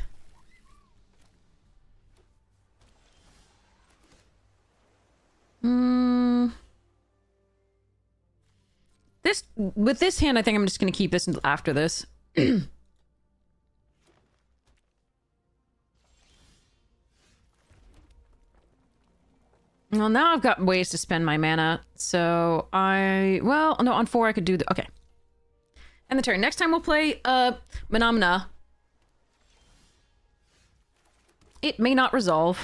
With this hand, I think I'm just gonna keep this until after this. Well, now I've got ways to spend my mana, so well, no, on 4 I could do okay. End the turn. Next time we'll play, Phenomena. It may not resolve.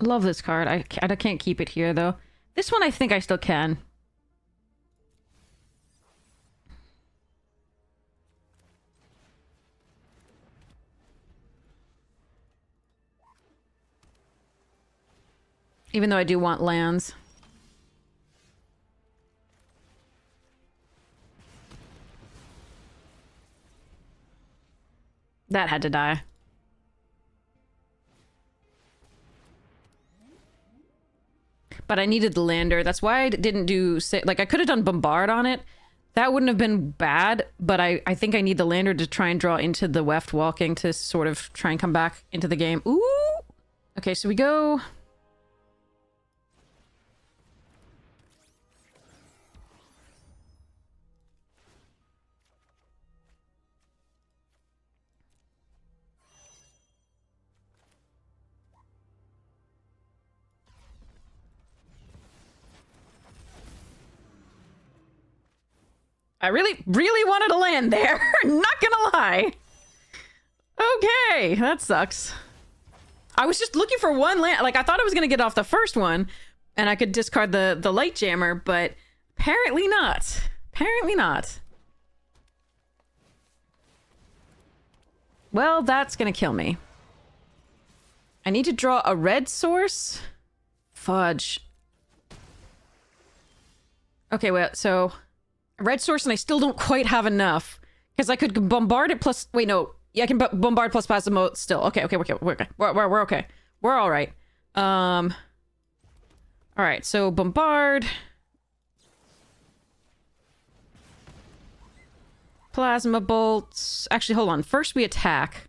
Love this card. I can't keep it here, though. This one I think I still can. Even though I do want lands. That had to die. But I needed the lander. That's why I didn't do... Like, I could have done Bombard on it. That wouldn't have been bad, but I think I need the lander to try and draw into the Weftwalking to sort of try and come back into the game. Ooh! Okay, so we go... I really, really wanted to land there. Not gonna lie. Okay, that sucks. I was just looking for one land. Like, I thought I was gonna get off the first one, and I could discard the light jammer, but apparently not. Apparently not. Well, that's gonna kill me. I need to draw a red source. Fudge. Okay, well, so a red source, and I still don't quite have enough because I could bombard it plus. Wait, no, yeah, I can bombard plus Plasmo still. Okay, okay, we're okay. We're okay. We're all right. All right, so bombard, plasma bolts. Actually, hold on. First, we attack.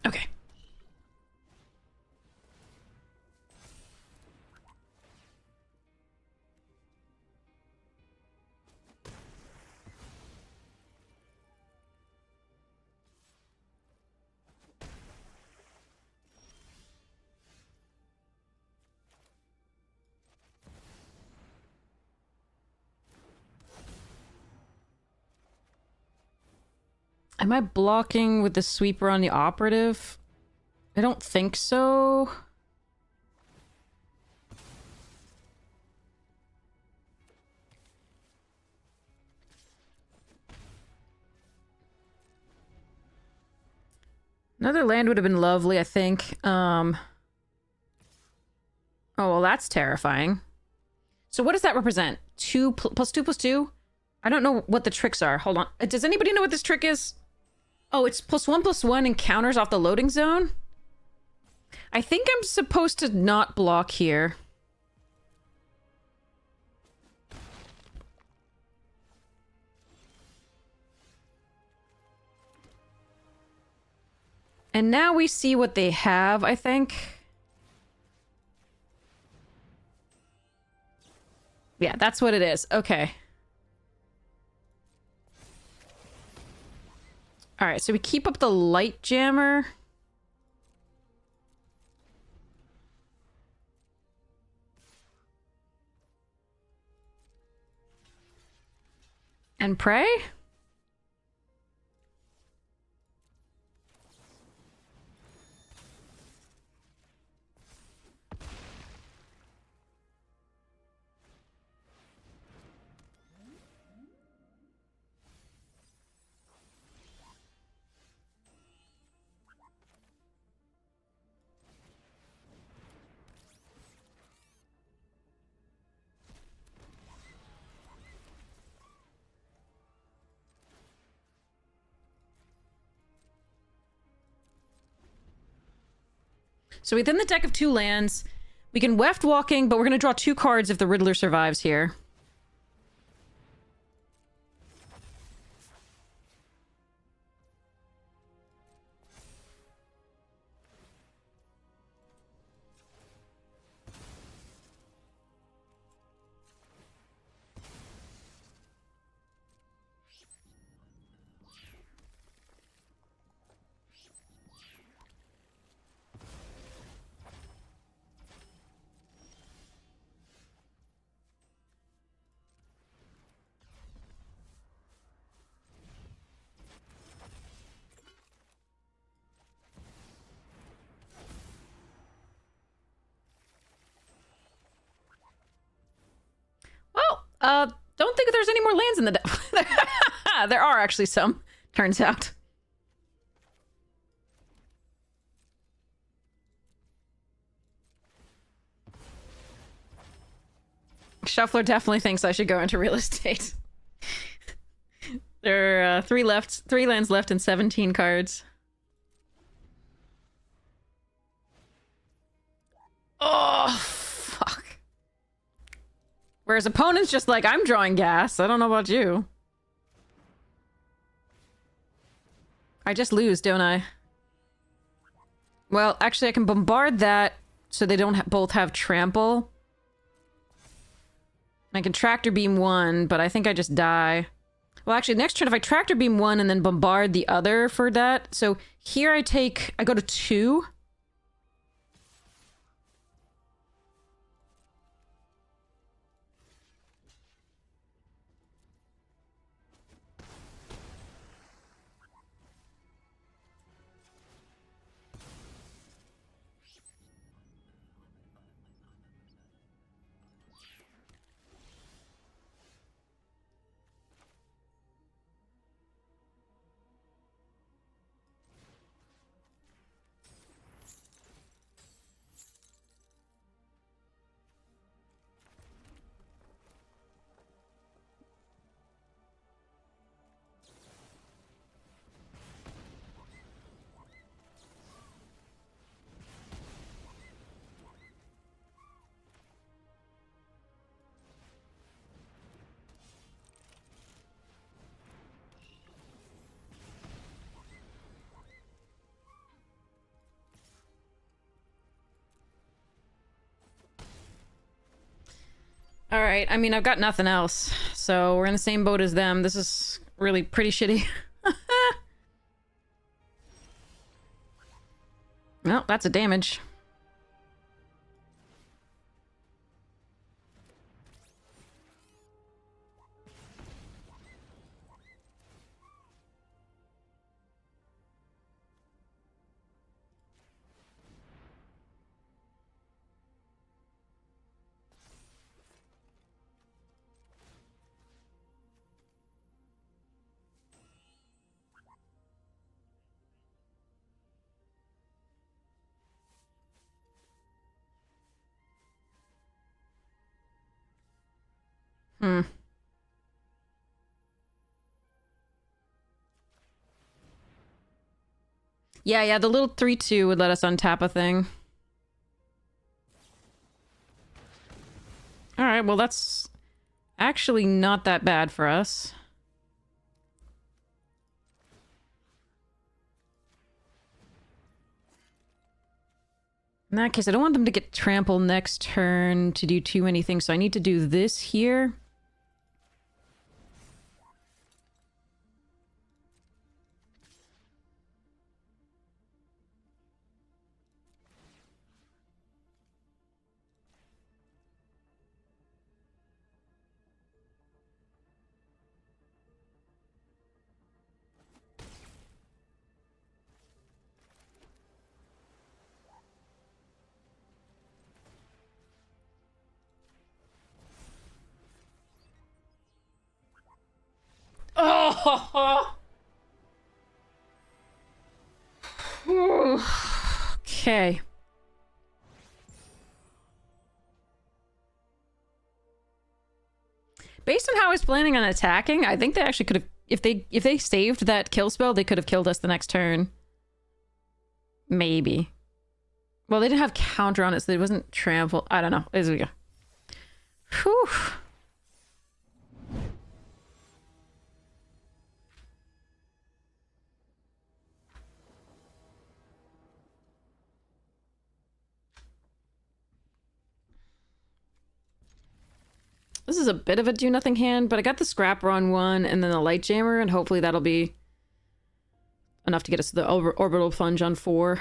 Okay. Am I blocking with the sweeper on the operative? I don't think so. Another land would have been lovely, I think. Oh, well, that's terrifying. So what does that represent? 2 plus 2 plus 2? I don't know what the tricks are. Hold on. Does anybody know what this trick is? Oh, it's +1/+1 and counters off the loading zone? I think I'm supposed to not block here. And now we see what they have, I think. Yeah, that's what it is. Okay. All right, so we keep up the light jammer. And pray? So within the deck of 2 lands, we can Weftwalking, but we're going to draw 2 cards if the Riddler survives here. Don't think there's any more lands in the deck. There are actually some, turns out. Shuffler definitely thinks I should go into real estate. There are 3 lands left and 17 cards. Oh, fuck. Whereas opponent's just like, I'm drawing gas. I don't know about you. I just lose, don't I? Well, actually, I can bombard that so they don't both have trample. I can tractor beam one, but I think I just die. Well, actually, next turn, if I tractor beam one and then bombard the other for that. So here I go to 2. All right, I mean, I've got nothing else, so we're in the same boat as them. This is really pretty shitty. Well, that's a damage. Hmm. Yeah, the little 3/2 would let us untap a thing. Alright, well that's actually not that bad for us. In that case, I don't want them to get trampled next turn to do too many things, so I need to do this here. Oh! Okay. Based on how I was planning on attacking, I think they actually could have, if they saved that kill spell, they could have killed us the next turn. Maybe. Well, they didn't have counter on it, so it wasn't trample. I don't know. As we go. Whew. This is a bit of a do-nothing hand, but I got the Scrapper on one and then the Light Jammer, and hopefully that'll be enough to get us the Orbital Plunge on 4.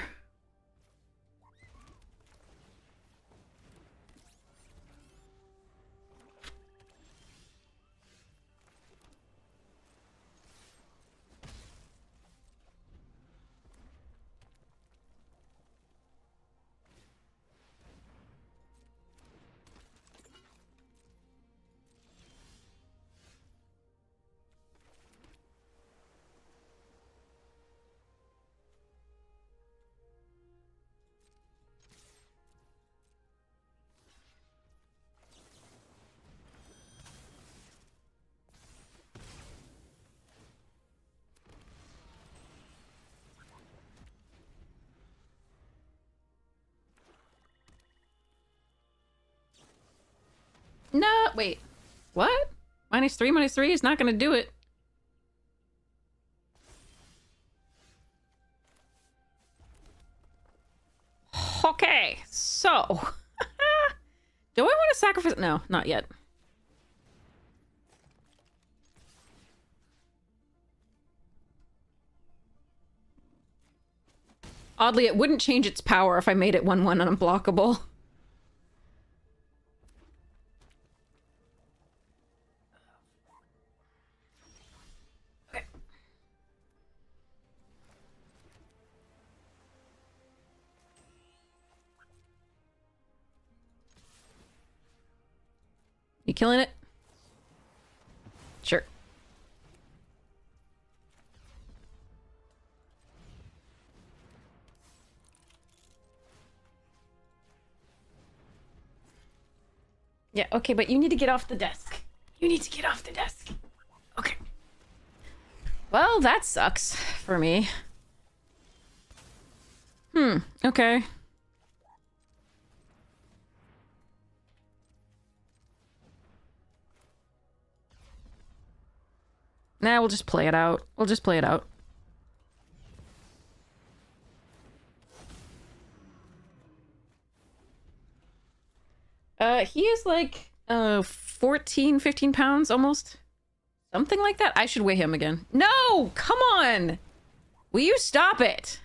No, wait. What? -3 is not gonna do it. Okay, so do I want to sacrifice? No, not yet. Oddly, it wouldn't change its power if I made it 1/1 unblockable. Okay. You killing it? Sure. Yeah, okay, but you need to get off the desk. You need to get off the desk. Okay. Well, that sucks for me. Okay. Nah, we'll just play it out. We'll just play it out. He is like, 14, 15 pounds almost. Something like that. I should weigh him again. No! Come on! Will you stop it?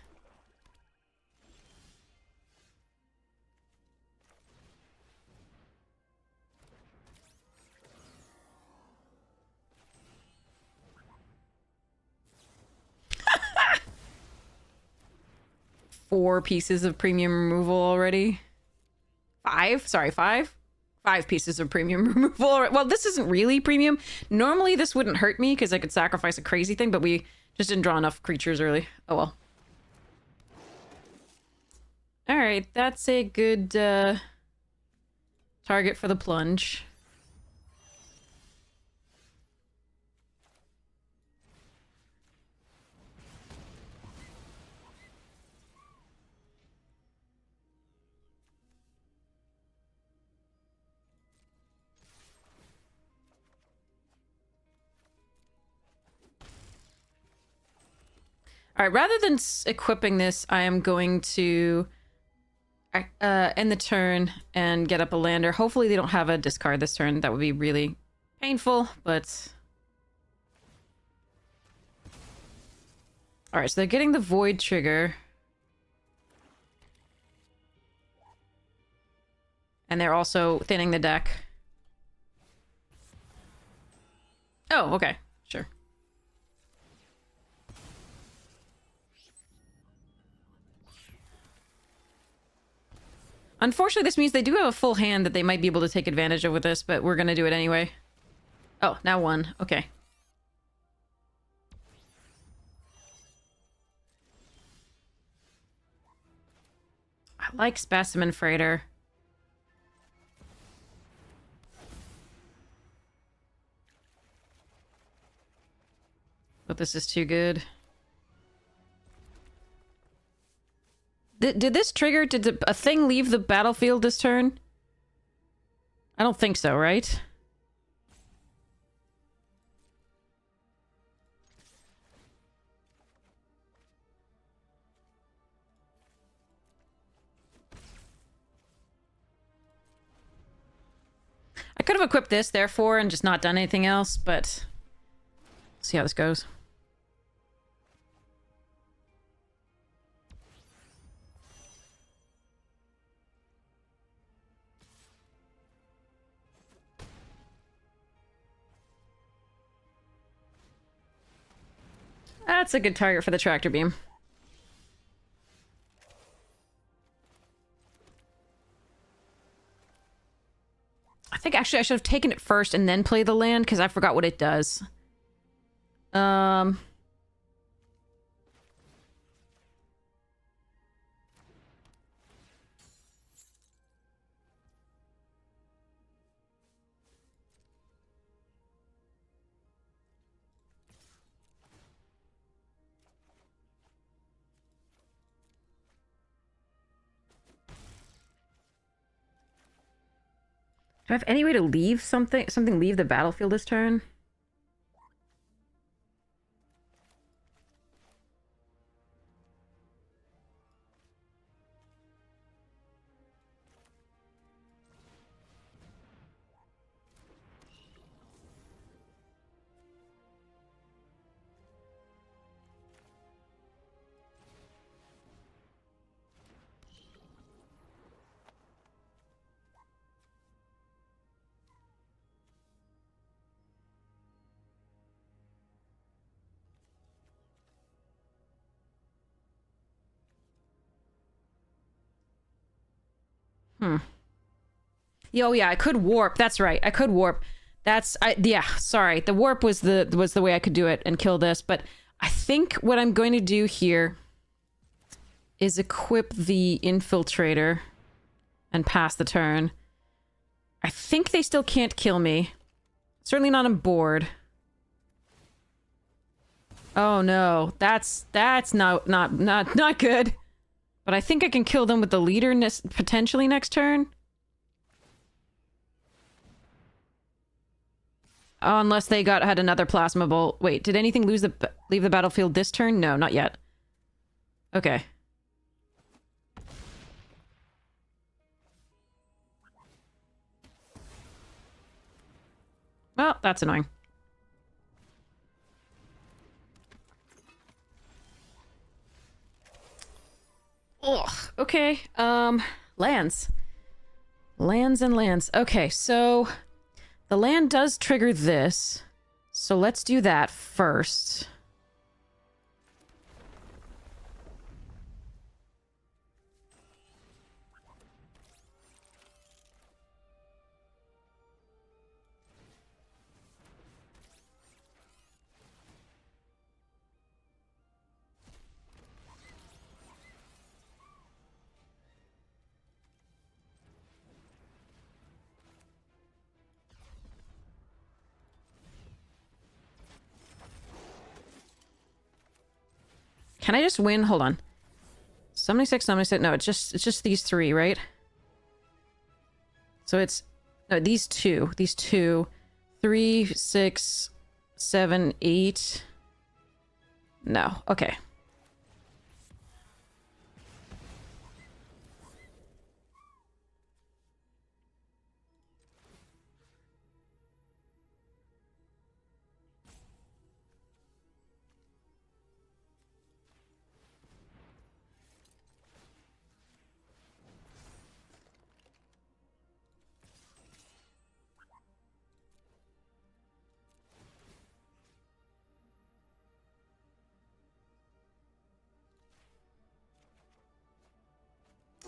Four pieces of premium removal already. Five? Sorry, five? Five pieces of premium removal. Well, this isn't really premium. Normally, this wouldn't hurt me because I could sacrifice a crazy thing, but we just didn't draw enough creatures early. Oh well. Alright, that's a good target for the plunge. All right, rather than equipping this, I am going to end the turn and get up a lander. Hopefully they don't have a discard this turn. That would be really painful, but... All right, so they're getting the Void trigger. And they're also thinning the deck. Oh, okay. Sure. Unfortunately, this means they do have a full hand that they might be able to take advantage of with this, but we're gonna do it anyway. Oh, now one. Okay. I like Specimen Freighter. But this is too good. Did this trigger? Did a thing leave the battlefield this turn? I don't think so, right? I could have equipped this, therefore, and just not done anything else, but... see how this goes. That's a good target for the tractor beam. I think actually I should have taken it first and then play the land, because I forgot what it does. Do I have any way to leave something leave the battlefield this turn? Oh yeah, I could warp. That's right. I could warp. Yeah, sorry. The warp was the way I could do it and kill this, but I think what I'm going to do here is equip the infiltrator and pass the turn. I think they still can't kill me. Certainly not on board. Oh no, that's not good. But I think I can kill them with the leader potentially next turn. Oh, unless they had another plasma bolt. Wait, did anything leave the battlefield this turn? No, not yet. Okay. Well, that's annoying. Ugh. Okay. Lands. Lands and lands. Okay, so the land does trigger this. So let's do that first. Can I just win? Hold on. 76, 76. No, it's just these three, right? So it's no, these two. These two. 3, 6, 7, 8. No. Okay.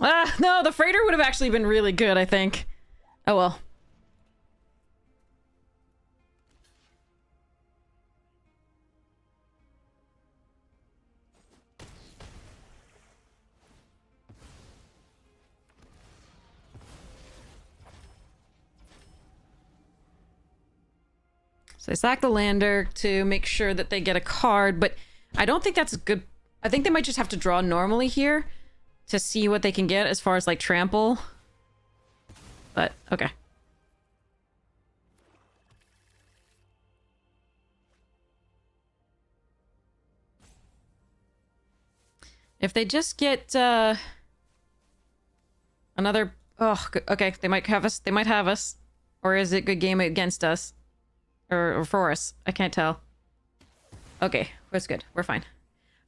Ah, no, the freighter would have actually been really good, I think. Oh well. So they sack the lander to make sure that they get a card, but I don't think that's good. I think they might just have to draw normally here to see what they can get as far as, like, trample. But, okay. If they just get, another... Oh, okay, they might have us. They might have us. Or is it good game against us? Or for us. I can't tell. Okay, that's good. We're fine.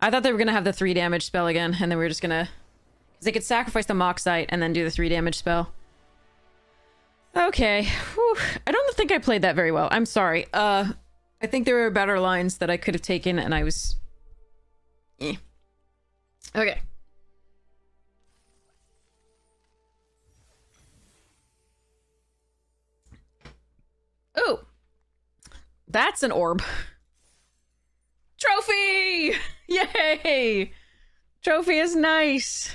I thought they were gonna have the 3 damage spell again, and then we were just gonna... Because they could sacrifice the Moxite and then do the 3 damage spell. Okay. Whew. I don't think I played that very well. I'm sorry. I think there were better lines that I could have taken, and I was... Eh. Okay. Oh! That's an orb. Trophy! Yay! Trophy is nice.